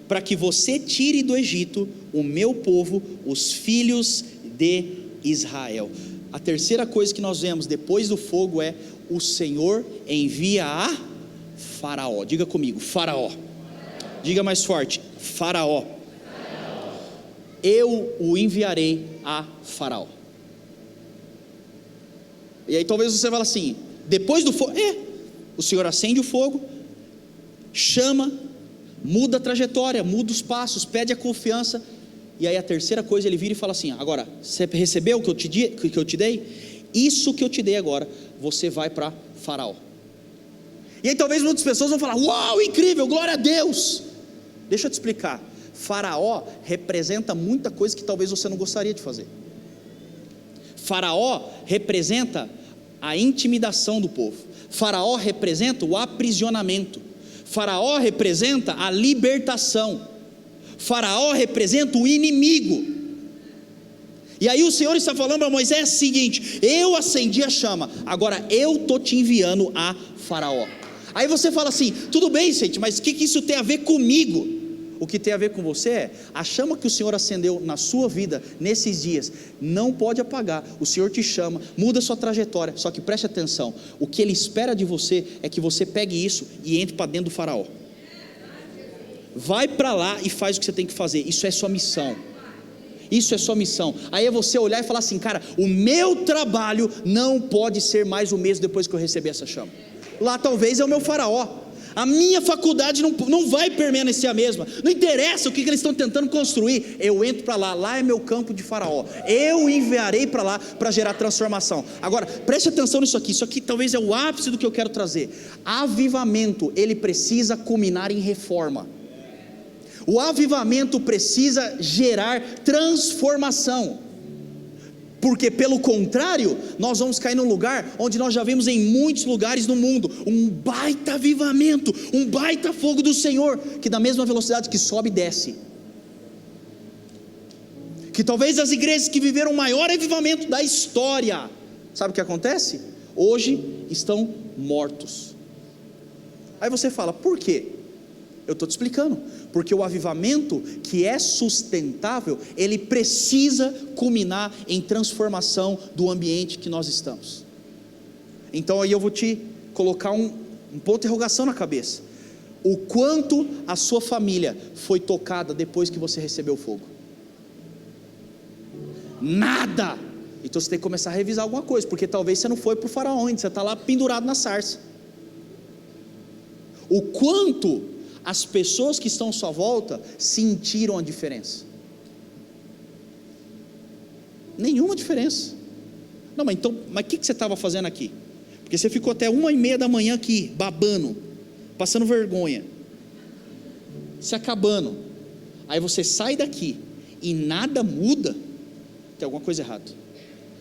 para que você tire do Egito o meu povo, os filhos de Israel. A terceira coisa que nós vemos depois do fogo é: o Senhor envia a Faraó. Diga comigo, Faraó. Diga mais forte: Faraó. Eu o enviarei a Faraó. E aí talvez você fale assim, depois do fogo, o Senhor acende o fogo, chama, muda a trajetória, muda os passos, pede a confiança, e aí a terceira coisa ele vira e fala assim, agora, você recebeu o que eu te dei? Isso que eu te dei agora, você vai para Faraó. E aí talvez muitas pessoas vão falar, uau, incrível, glória a Deus. Deixa eu te explicar, Faraó representa muita coisa que talvez você não gostaria de fazer. Faraó representa a intimidação do povo, Faraó representa o aprisionamento, Faraó representa a libertação, Faraó representa o inimigo. E aí o Senhor está falando para Moisés o seguinte, eu acendi a chama, agora eu estou te enviando a Faraó. Aí você fala assim, tudo bem, gente, mas o que isso tem a ver comigo? O que tem a ver com você é, a chama que o Senhor acendeu na sua vida, nesses dias, não pode apagar. O Senhor te chama, muda a sua trajetória, só que preste atenção, o que Ele espera de você, é que você pegue isso, e entre para dentro do Faraó. Vai para lá e faz o que você tem que fazer, isso é sua missão. Isso é sua missão. Aí é você olhar e falar assim, cara, o meu trabalho não pode ser mais o mesmo depois que eu receber essa chama. Lá talvez é o meu Faraó. A minha faculdade não vai permanecer a mesma. Não interessa o que eles estão tentando construir. Eu entro para lá, lá é meu campo de Faraó. Eu enviarei para lá para gerar transformação. Agora, preste atenção nisso aqui. Isso aqui talvez é o ápice do que eu quero trazer. Avivamento, ele precisa culminar em reforma. O avivamento precisa gerar transformação, porque pelo contrário, nós vamos cair num lugar onde nós já vimos em muitos lugares no mundo, um baita avivamento, um baita fogo do Senhor, que da mesma velocidade que sobe, desce. Que talvez as igrejas que viveram o maior avivamento da história, sabe o que acontece? Hoje estão mortos. Aí você fala, por quê? Eu estou te explicando, porque o avivamento que é sustentável, ele precisa culminar em transformação do ambiente que nós estamos. Então aí eu vou te colocar um ponto de interrogação na cabeça, o quanto a sua família foi tocada depois que você recebeu o fogo? Nada. Então você tem que começar a revisar alguma coisa, porque talvez você não foi para o Faraó ainda, você está lá pendurado na sarça. O quanto as pessoas que estão à sua volta sentiram a diferença? Nenhuma diferença. Não, mas o que você estava fazendo aqui? Porque você ficou até 1h30 da manhã aqui, babando, passando vergonha, se acabando. Aí você sai daqui e nada muda, tem alguma coisa errada.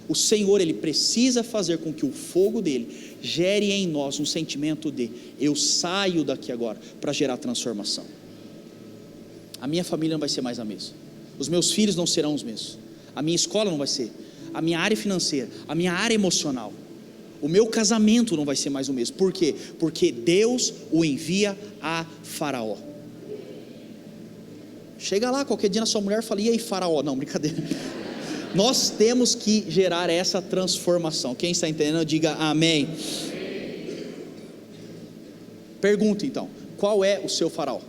O Senhor, Ele precisa fazer com que o fogo dEle gere em nós um sentimento de, eu saio daqui agora para gerar transformação. A minha família não vai ser mais a mesma, os meus filhos não serão os mesmos, a minha escola não vai ser, a minha área financeira, a minha área emocional, o meu casamento não vai ser mais o mesmo. Por quê? Porque Deus o envia a Faraó. Chega lá qualquer dia na sua mulher e fala, e aí Faraó? Não, brincadeira. Nós temos que gerar essa transformação. Quem está entendendo, diga amém. Pergunta então, qual é o seu Faraó?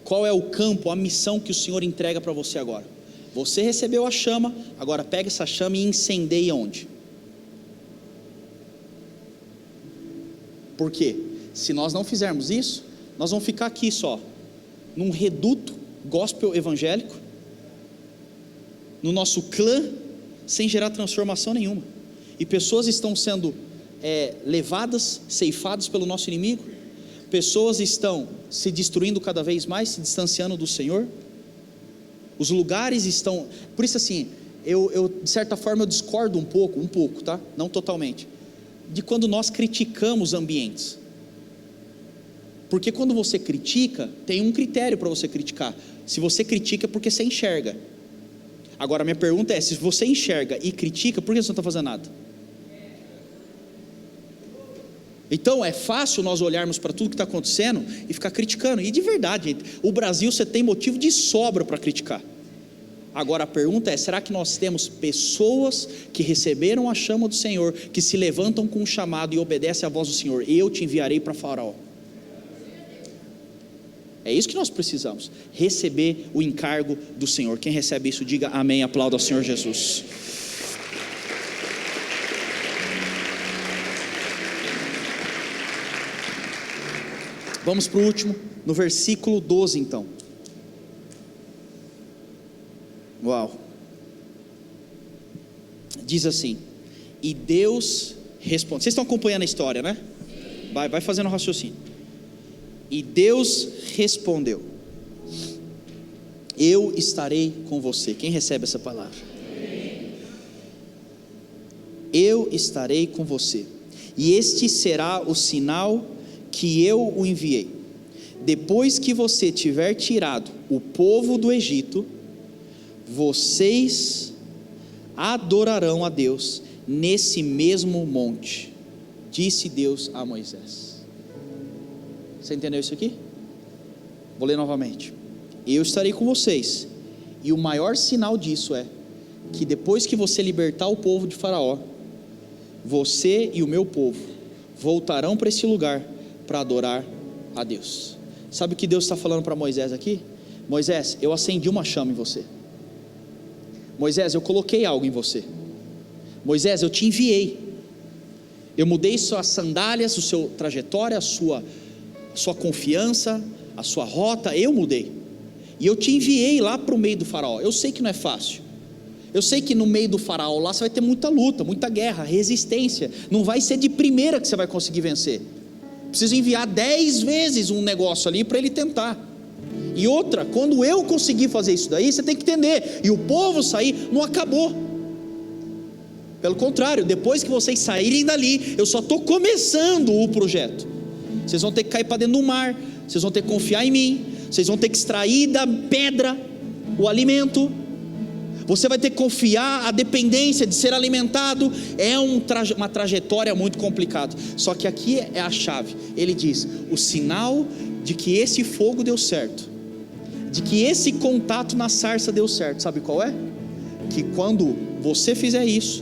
Qual é o campo, a missão que o Senhor entrega para você agora? Você recebeu a chama, agora pega essa chama e incendeia onde? Por quê? Se nós não fizermos isso, nós vamos ficar aqui só, num reduto gospel evangélico, no nosso clã, sem gerar transformação nenhuma, e pessoas estão sendo levadas, ceifadas pelo nosso inimigo, pessoas estão se destruindo cada vez mais, se distanciando do Senhor, os lugares estão, por isso assim, eu de certa forma eu discordo um pouco, tá? Não totalmente, de quando nós criticamos ambientes, porque quando você critica, tem um critério para você criticar, se você critica é porque você enxerga. Agora minha pergunta é, se você enxerga e critica, por que você não está fazendo nada? Então é fácil nós olharmos para tudo que está acontecendo e ficar criticando, e de verdade, gente, o Brasil você tem motivo de sobra para criticar. Agora a pergunta é, será que nós temos pessoas que receberam a chama do Senhor, que se levantam com um chamado e obedecem à voz do Senhor, eu te enviarei para Faraó? É isso que nós precisamos, receber o encargo do Senhor. Quem recebe isso, diga amém, aplauda ao Senhor Jesus. Vamos para o último, no versículo 12 então. Uau! Diz assim: e Deus responde. Vocês estão acompanhando a história, né? Vai fazendo raciocínio. E Deus respondeu: eu estarei com você. Quem recebe essa palavra? Eu estarei com você, e este será o sinal que eu o enviei. Depois que você tiver tirado o povo do Egito, vocês adorarão a Deus nesse mesmo monte, disse Deus a Moisés. Você entendeu isso aqui? Vou ler novamente. Eu estarei com vocês, e o maior sinal disso é que depois que você libertar o povo de Faraó, você e o meu povo voltarão para esse lugar para adorar a Deus. Sabe o que Deus está falando para Moisés aqui? Moisés, eu acendi uma chama em você. Moisés, eu coloquei algo em você. Moisés, eu te enviei. Eu mudei suas sandálias, a sua trajetória, a sua confiança, a sua rota, eu mudei. E eu te enviei lá para o meio do faraó. Eu sei que não é fácil. Eu sei que no meio do faraó lá você vai ter muita luta, muita guerra, resistência. Não vai ser de primeira que você vai conseguir vencer. Precisa enviar 10 vezes um negócio ali para ele tentar. E outra, quando eu conseguir fazer isso daí, você tem que entender, e o povo sair, não acabou. Pelo contrário, depois que vocês saírem dali, eu só estou começando o projeto. Vocês vão ter que cair para dentro do mar, vocês vão ter que confiar em mim, vocês vão ter que extrair da pedra o alimento, você vai ter que confiar, a dependência de ser alimentado. É uma trajetória muito complicada. Só que aqui é a chave. Ele diz: o sinal de que esse fogo deu certo, de que esse contato na sarça deu certo, sabe qual é? Que quando você fizer isso,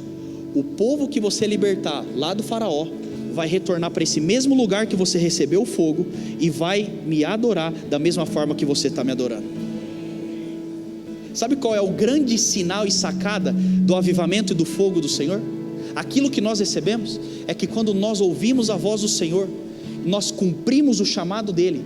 o povo que você libertar lá do faraó vai retornar para esse mesmo lugar que você recebeu o fogo e vai me adorar da mesma forma que você está me adorando. Sabe qual é o grande sinal e sacada do avivamento e do fogo do Senhor? Aquilo que nós recebemos é que quando nós ouvimos a voz do Senhor, nós cumprimos o chamado dele,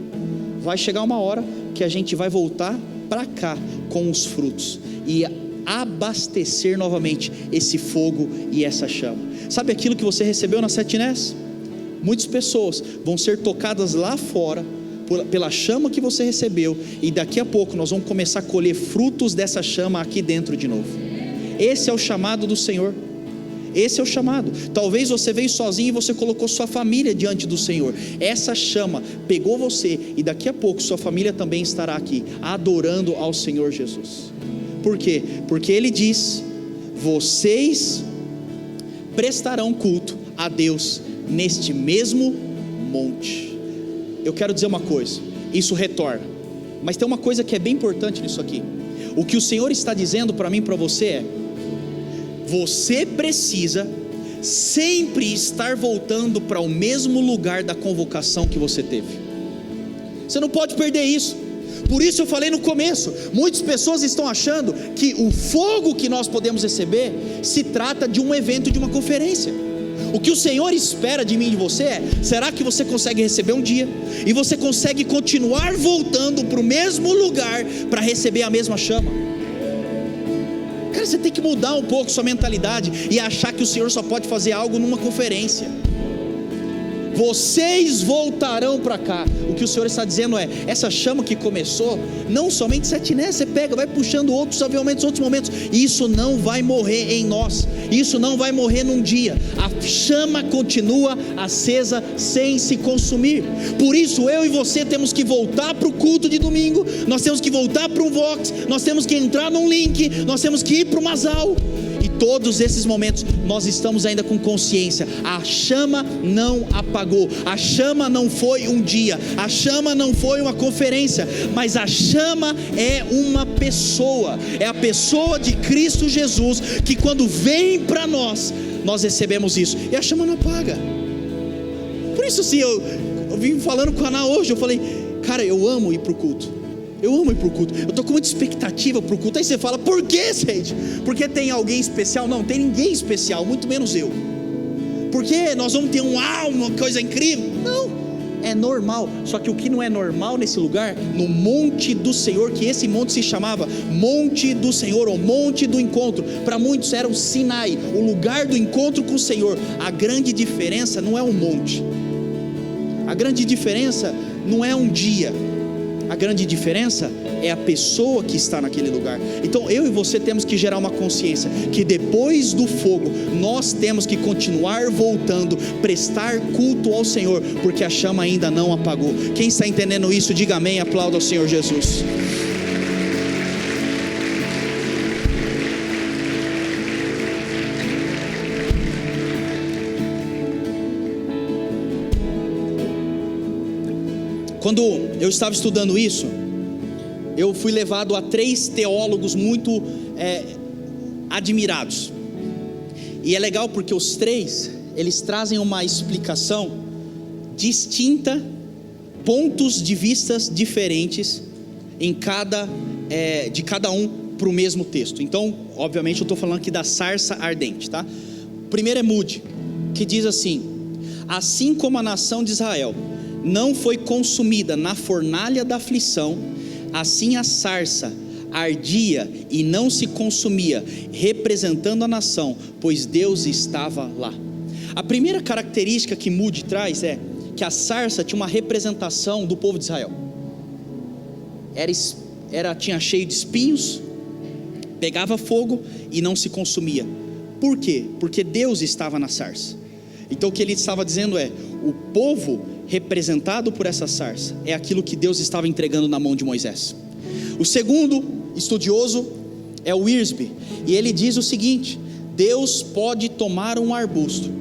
vai chegar uma hora que a gente vai voltar para cá com os frutos e abastecer novamente esse fogo e essa chama. Sabe aquilo que você recebeu na Setinés? Muitas pessoas vão ser tocadas lá fora pela chama que você recebeu, e daqui a pouco nós vamos começar a colher frutos dessa chama aqui dentro de novo. Esse é o chamado do Senhor. Esse é o chamado. Talvez você veio sozinho e você colocou sua família diante do Senhor. Essa chama pegou você, e daqui a pouco sua família também estará aqui adorando ao Senhor Jesus. Por quê? Porque ele diz: vocês prestarão culto a Deus neste mesmo monte. Eu quero dizer uma coisa, isso retorna, mas tem uma coisa que é bem importante nisso aqui. O que o Senhor está dizendo para mim e para você é: você precisa sempre estar voltando para o mesmo lugar da convocação que você teve. Você não pode perder isso. Por isso eu falei no começo, muitas pessoas estão achando que o fogo que nós podemos receber se trata de um evento, de uma conferência. O que o Senhor espera de mim e de você é: será que você consegue receber um dia, e você consegue continuar voltando para o mesmo lugar para receber a mesma chama? Cara, você tem que mudar um pouco sua mentalidade e achar que o Senhor só pode fazer algo numa conferência. Vocês voltarão para cá. O que o Senhor está dizendo é: essa chama que começou, não somente Setinés, você pega, vai puxando outros avivamentos, outros momentos, e isso não vai morrer em nós, isso não vai morrer num dia. A chama continua acesa sem se consumir. Por isso eu e você temos que voltar para o culto de domingo, nós temos que voltar para um Vox, nós temos que entrar num link, nós temos que ir para o Masal. E todos esses momentos nós estamos ainda com consciência: a chama não apagou, a chama não foi um dia, a chama não foi uma conferência, mas a chama é uma pessoa, é a pessoa de Cristo Jesus, que quando vem para nós, nós recebemos isso, e a chama não apaga. Por isso, assim, eu vim falando com a Ana hoje, eu falei: cara, eu amo ir para o culto. Eu amo ir para o culto, eu estou com muita expectativa para o culto. Aí você fala: por que, gente? Porque tem alguém especial? Não, tem ninguém especial, muito menos eu. Porque nós vamos ter uma coisa incrível? Não, é normal. Só que o que não é normal nesse lugar, no monte do Senhor, que esse monte se chamava Monte do Senhor, ou Monte do Encontro, para muitos era o Sinai, o lugar do encontro com o Senhor. A grande diferença não é o monte, a grande diferença não é um dia, a grande diferença é a pessoa que está naquele lugar. Então eu e você temos que gerar uma consciência que depois do fogo nós temos que continuar voltando, prestar culto ao Senhor, porque a chama ainda não apagou. Quem está entendendo isso, diga amém, aplauda ao Senhor Jesus. Quando eu estava estudando isso, eu fui levado a 3 teólogos muito admirados. E é legal porque os 3, eles trazem uma explicação distinta, pontos de vistas diferentes de cada um para o mesmo texto. Então, obviamente eu estou falando aqui da sarça ardente, tá? O primeiro é Moody, que diz assim: assim como a nação de Israel não foi consumida na fornalha da aflição, assim a sarça ardia e não se consumia, representando a nação, pois Deus estava lá. A primeira característica que Moody traz é que a sarça tinha uma representação do povo de Israel. Tinha cheio de espinhos, pegava fogo e não se consumia. Por quê? Porque Deus estava na sarça. Então o que ele estava dizendo é: o povo representado por essa sarça é aquilo que Deus estava entregando na mão de Moisés. O segundo estudioso é o Wiersbe, e ele diz o seguinte: Deus pode tomar um arbusto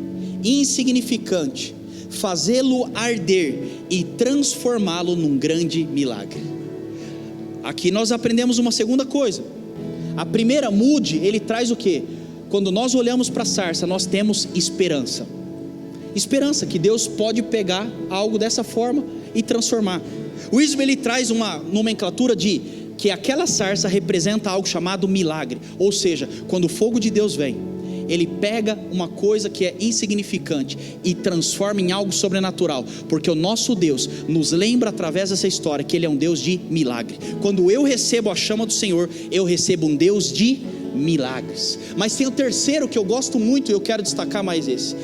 insignificante, fazê-lo arder e transformá-lo num grande milagre. Aqui nós aprendemos uma segunda coisa. A primeira, Moody, ele traz o que? Quando nós olhamos para a sarça, nós temos esperança. Esperança que Deus pode pegar algo dessa forma e transformar. O Wiersbe, ele traz uma nomenclatura de que aquela sarça representa algo chamado milagre. Ou seja, quando o fogo de Deus vem, ele pega uma coisa que é insignificante e transforma em algo sobrenatural, porque o nosso Deus nos lembra através dessa história que Ele é um Deus de milagre. Quando eu recebo a chama do Senhor, eu recebo um Deus de milagres. Mas tem o terceiro que eu gosto muito e eu quero destacar mais esse.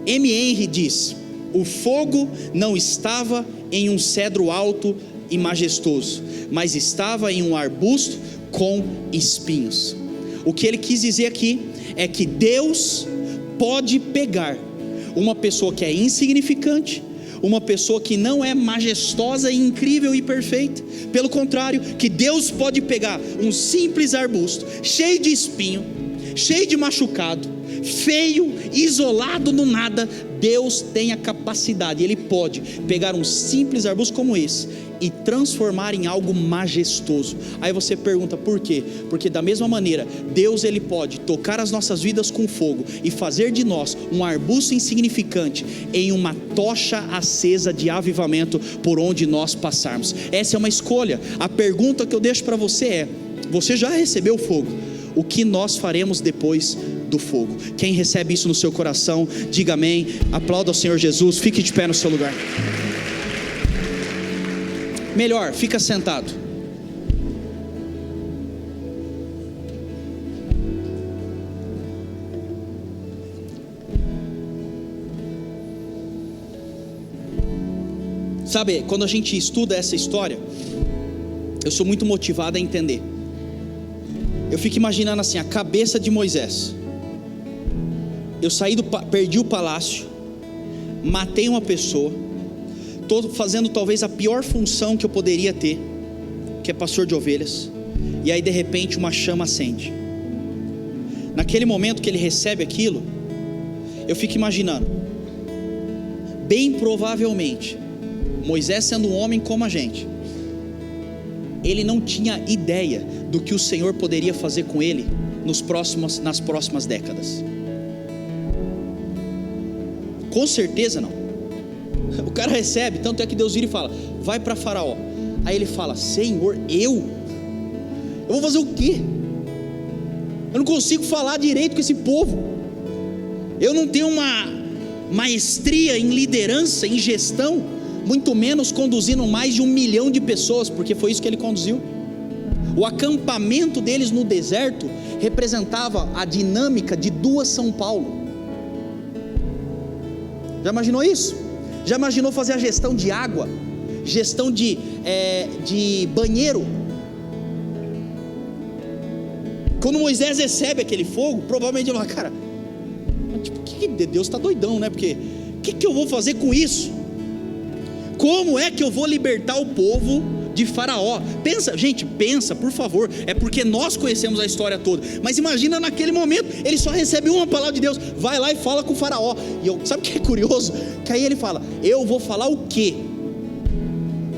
M. Henry diz: o fogo não estava em um cedro alto e majestoso, mas estava em um arbusto com espinhos. O que ele quis dizer aqui é que Deus pode pegar uma pessoa que é insignificante, uma pessoa que não é majestosa e incrível e perfeita. Pelo contrário, que Deus pode pegar um simples arbusto cheio de espinho, cheio de machucado, feio, isolado no nada. Deus tem a capacidade, Ele pode pegar um simples arbusto como esse e transformar em algo majestoso. Aí você pergunta por quê? Porque da mesma maneira, Deus, Ele pode tocar as nossas vidas com fogo e fazer de nós um arbusto insignificante em uma tocha acesa de avivamento por onde nós passarmos. Essa é uma escolha. A pergunta que eu deixo para você é: você já recebeu fogo? O que nós faremos depois do fogo? Quem recebe isso no seu coração, diga amém, aplauda ao Senhor Jesus, fique de pé no seu lugar. Melhor, fica sentado. Sabe, quando a gente estuda essa história, eu sou muito motivado a entender. Eu fico imaginando assim, a cabeça de Moisés. Eu perdi o palácio, matei uma pessoa, estou fazendo talvez a pior função que eu poderia ter, que é pastor de ovelhas, e aí de repente uma chama acende. Naquele momento que ele recebe aquilo, eu fico imaginando, bem provavelmente, Moisés sendo um homem como a gente, ele não tinha ideia do que o Senhor poderia fazer com ele nas próximas décadas. Com certeza não. O cara recebe, tanto é que Deus vira e fala: vai para Faraó. Aí ele fala: Senhor, eu vou fazer o quê? Eu não consigo falar direito com esse povo, eu não tenho uma maestria em liderança, em gestão, muito menos conduzindo mais de 1 milhão de pessoas, porque foi isso que ele conduziu. O acampamento deles no deserto representava a dinâmica de 2 São Paulo. Já imaginou isso? Já imaginou fazer a gestão de água, gestão de banheiro? Quando Moisés recebe aquele fogo, provavelmente ele fala, cara, tipo, Deus está doidão, né? Porque o que eu vou fazer com isso? Como é que eu vou libertar o povo de Faraó? Pensa, gente, pensa, por favor. É porque nós conhecemos a história toda, mas imagina naquele momento, ele só recebe uma palavra de Deus, vai lá e fala com o Faraó. E sabe o que é curioso? Que aí ele fala, eu vou falar o quê?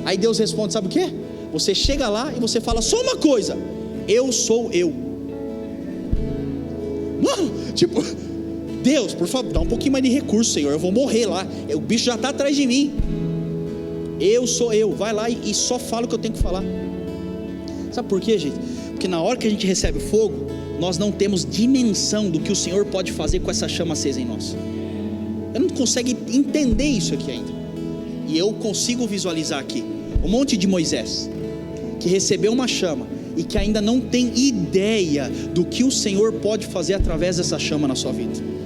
Aí Deus responde, sabe o quê? Você chega lá e você fala só uma coisa: eu sou eu. Mano, tipo, Deus, por favor, dá um pouquinho mais de recurso, Senhor, eu vou morrer lá, o bicho já está atrás de mim. Eu sou eu, vai lá e só fala o que eu tenho que falar. Sabe por quê, gente? Porque na hora que a gente recebe o fogo, nós não temos dimensão do que o Senhor pode fazer com essa chama acesa em nós. Eu não consigo entender isso aqui ainda. E eu consigo visualizar aqui um monte de Moisés que recebeu uma chama e que ainda não tem ideia do que o Senhor pode fazer através dessa chama na sua vida.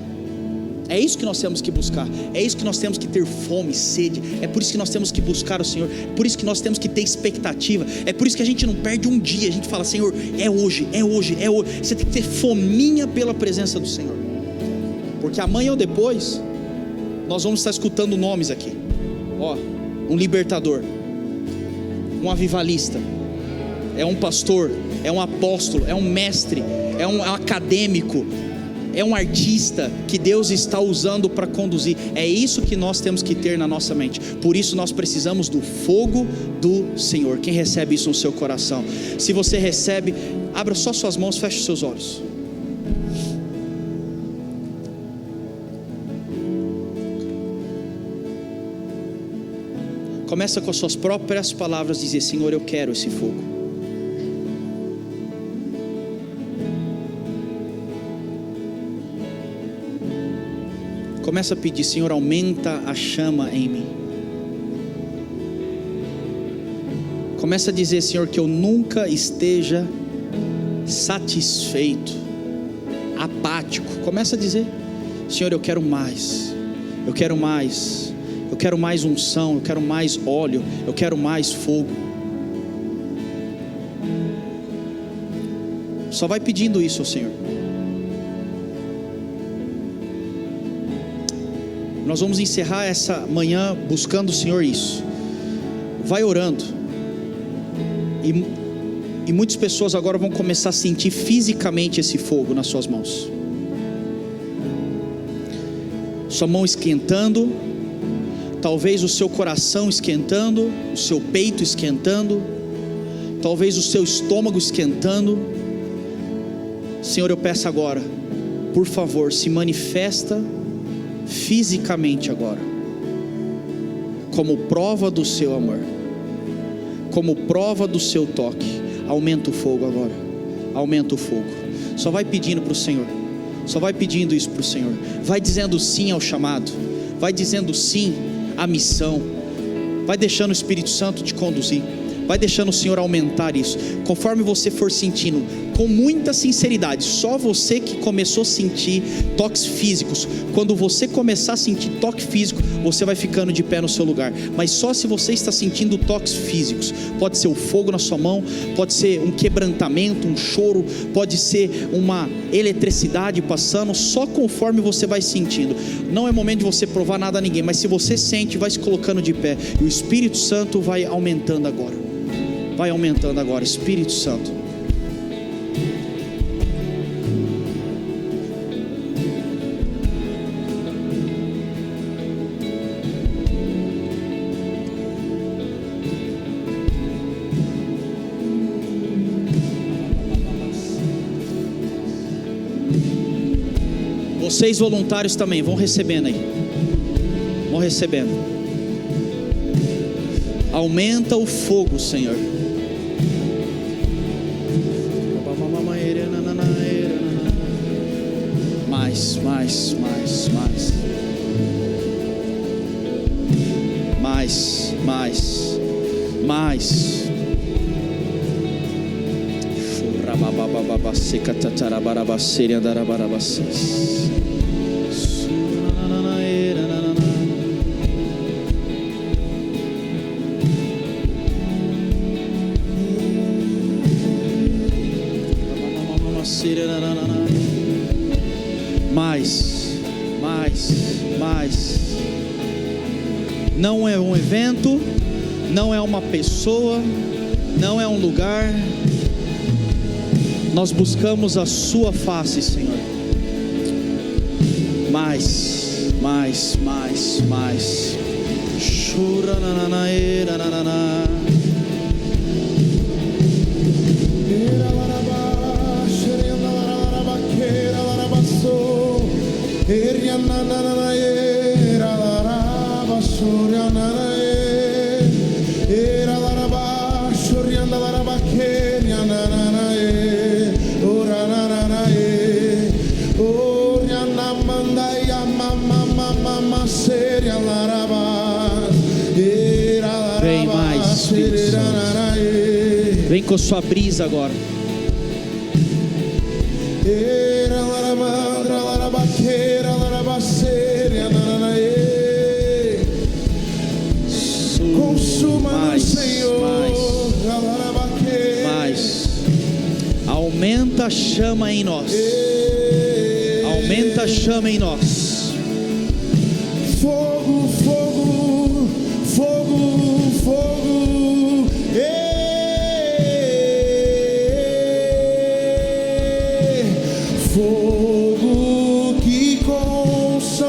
É isso que nós temos que buscar, é isso que nós temos que ter fome, sede, é por isso que nós temos que buscar o Senhor, é por isso que nós temos que ter expectativa, é por isso que a gente não perde um dia, a gente fala, Senhor, é hoje, é hoje, é hoje. Você tem que ter fominha pela presença do Senhor, porque amanhã ou depois nós vamos estar escutando nomes aqui, ó, um libertador, um avivalista, é um pastor, é um apóstolo, é um mestre, é um acadêmico, é um artista que Deus está usando para conduzir. É isso que nós temos que ter na nossa mente. Por isso nós precisamos do fogo do Senhor. Quem recebe isso no seu coração? Se você recebe, abra só suas mãos, feche os seus olhos. Começa com as suas próprias palavras, dizer, Senhor, eu quero esse fogo. Começa a pedir, Senhor, aumenta a chama em mim. Começa a dizer, Senhor, que eu nunca esteja satisfeito, apático. Começa a dizer, Senhor, eu quero mais, eu quero mais, eu quero mais unção, eu quero mais óleo, eu quero mais fogo. Só vai pedindo isso ao Senhor. Nós vamos encerrar essa manhã buscando o Senhor isso. Vai orando. E muitas pessoas agora vão começar a sentir fisicamente esse fogo nas suas mãos. Sua mão esquentando, talvez o seu coração esquentando, o seu peito esquentando, talvez o seu estômago esquentando. Senhor, eu peço agora, por favor, se manifesta fisicamente agora, como prova do seu amor, como prova do seu toque. Aumenta o fogo agora, aumenta o fogo. Só vai pedindo para o Senhor, só vai pedindo isso para o Senhor. Vai dizendo sim ao chamado, vai dizendo sim à missão, vai deixando o Espírito Santo te conduzir, vai deixando o Senhor aumentar isso, conforme você for sentindo, com muita sinceridade. Só você que começou a sentir toques físicos, quando você começar a sentir toque físico, você vai ficando de pé no seu lugar, mas só se você está sentindo toques físicos. Pode ser o fogo na sua mão, pode ser um quebrantamento, um choro, pode ser uma eletricidade passando, só conforme você vai sentindo. Não é momento de você provar nada a ninguém, mas se você sente, vai se colocando de pé, e o Espírito Santo vai aumentando agora, vai aumentando agora. Espírito Santo, vocês voluntários também vão recebendo aí, vão recebendo. Aumenta o fogo, Senhor. Mais, mais, mais, mais. mais, mais, mais. Mais, mais, mais. Não é um evento, não é uma pessoa, não é um lugar. Nós buscamos a sua face, Senhor. Mais, mais, mais, mais. Chura na na era na na na. Vem mais, Espírito Santo. Vem com a sua brisa agora. Mais, mais. Aumenta a chama em nós. Aumenta a chama em nós. Fogo, fogo, fogo, fogo. Fogo que consome.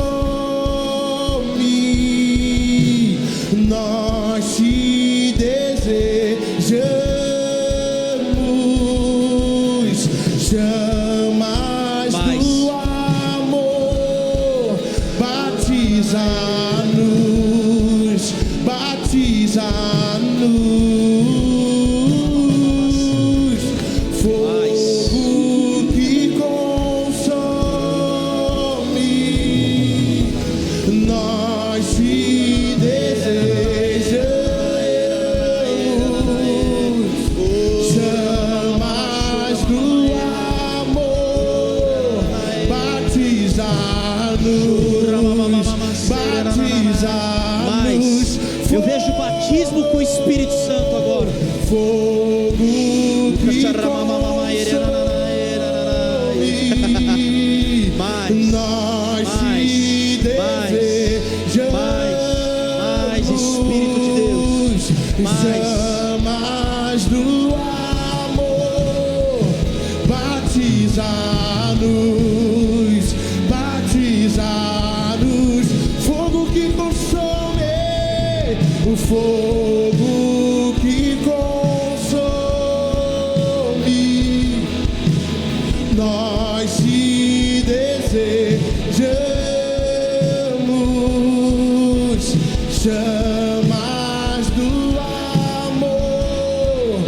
Nós te desejamos. Chamas do amor. Batiza-nos, batiza-nos. Fogo que consome. Nós te desejamos. Chamas do amor. Batiza-nos, batiza-nos. Eu vejo batismo com o Espírito Santo agora. Fogo que consome. Mais, Nós mais, te desejamos. mais, Espírito de Deus. Mais. Chamas do amor. Batiza-nos, batiza-nos. Fogo que consome. O fogo que consome. Nós te desejamos. Chamas do amor.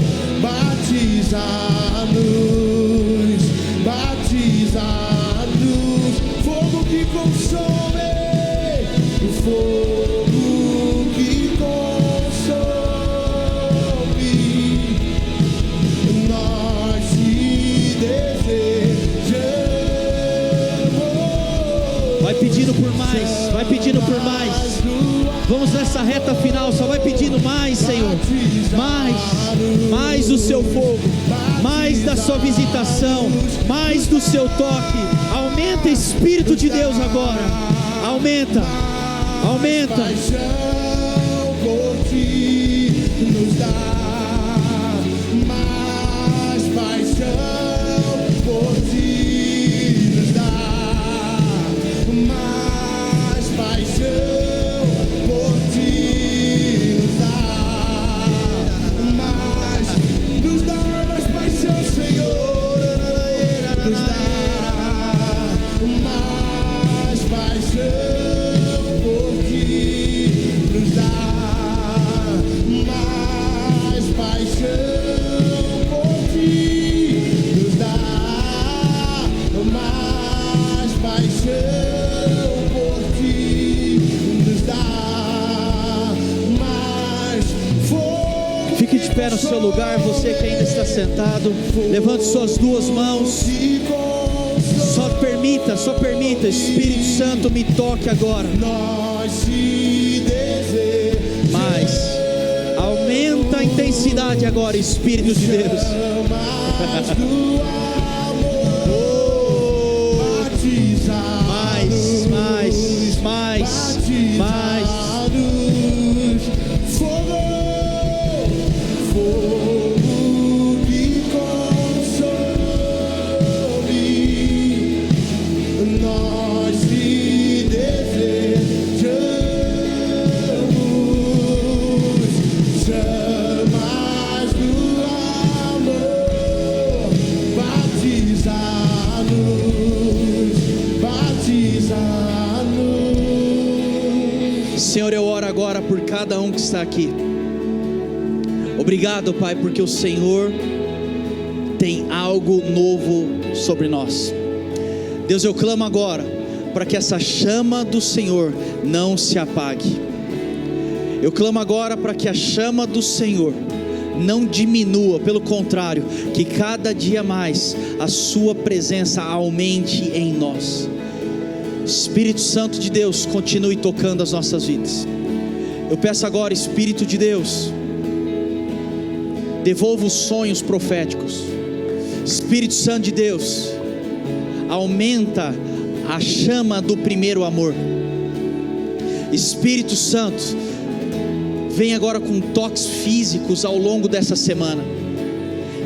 Batiza-nos, batiza-nos. Fogo que consome. O fogo que consome. Nós te desejamos. Vai pedindo por mais, vai pedindo por mais. Vamos nessa reta final, só vai pedindo mais, Senhor. Mais, mais do seu fogo, mais da sua visitação, mais do seu toque. Aumenta, Espírito de Deus, agora. Aumenta, aumenta. Paixão por ti nos dá mais paixão por ti nos dá mais paixão por ti nos dá mais paixão, Senhor, nos dá mais paixão por ti nos dá mais no seu lugar, você que ainda está sentado, levante suas duas mãos. Só permita, Espírito Santo me toque agora. Mais, aumenta a intensidade agora, Espírito de Deus. Mais. Senhor, eu oro agora por cada um que está aqui. Obrigado, Pai, porque o Senhor tem algo novo sobre nós. Deus, eu clamo agora para que essa chama do Senhor não se apague. Eu clamo agora para que a chama do Senhor não diminua, pelo contrário, que cada dia mais a sua presença aumente em nós. Espírito Santo de Deus, continue tocando as nossas vidas. Eu peço agora, Espírito de Deus, devolva os sonhos proféticos. Espírito Santo de Deus, aumenta a chama do primeiro amor. Espírito Santo, vem agora com toques físicos ao longo dessa semana.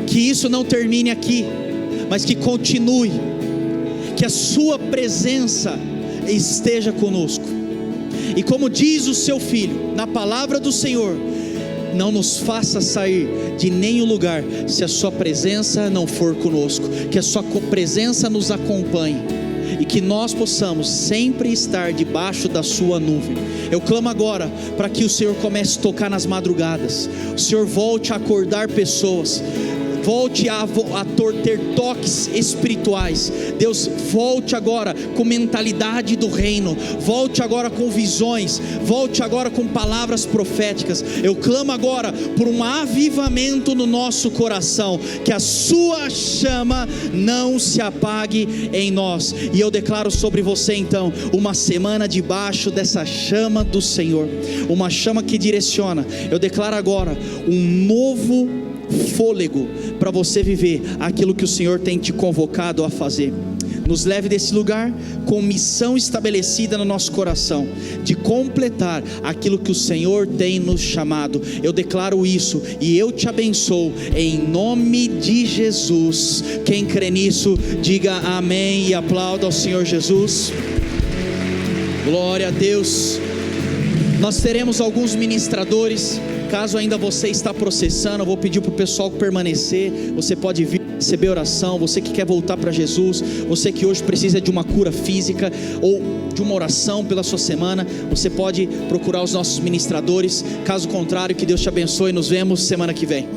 Que isso não termine aqui, mas que continue. Que a sua presença esteja conosco. E como diz o seu filho na palavra do Senhor, não nos faça sair de nenhum lugar se a sua presença não for conosco. Que a sua presença nos acompanhe e que nós possamos sempre estar debaixo da sua nuvem. Eu clamo agora para que o Senhor comece a tocar nas madrugadas. O Senhor volte a acordar pessoas, volte a ter toques espirituais. Deus, volte agora com mentalidade do reino, volte agora com visões, volte agora com palavras proféticas. Eu clamo agora por um avivamento no nosso coração, que a sua chama não se apague em nós. E eu declaro sobre você então uma semana debaixo dessa chama do Senhor, uma chama que direciona. Eu declaro agora um novo fôlego para você viver aquilo que o Senhor tem te convocado a fazer. Nos leve desse lugar com missão estabelecida no nosso coração, de completar aquilo que o Senhor tem nos chamado. Eu declaro isso e eu te abençoo em nome de Jesus. Quem crê nisso, diga amém e aplauda ao Senhor Jesus. Glória a Deus. Nós teremos alguns ministradores. Caso ainda você está processando, eu vou pedir para o pessoal permanecer. Você pode vir receber oração. Você que quer voltar para Jesus, você que hoje precisa de uma cura física ou de uma oração pela sua semana, você pode procurar os nossos ministradores. Caso contrário, que Deus te abençoe e nos vemos semana que vem.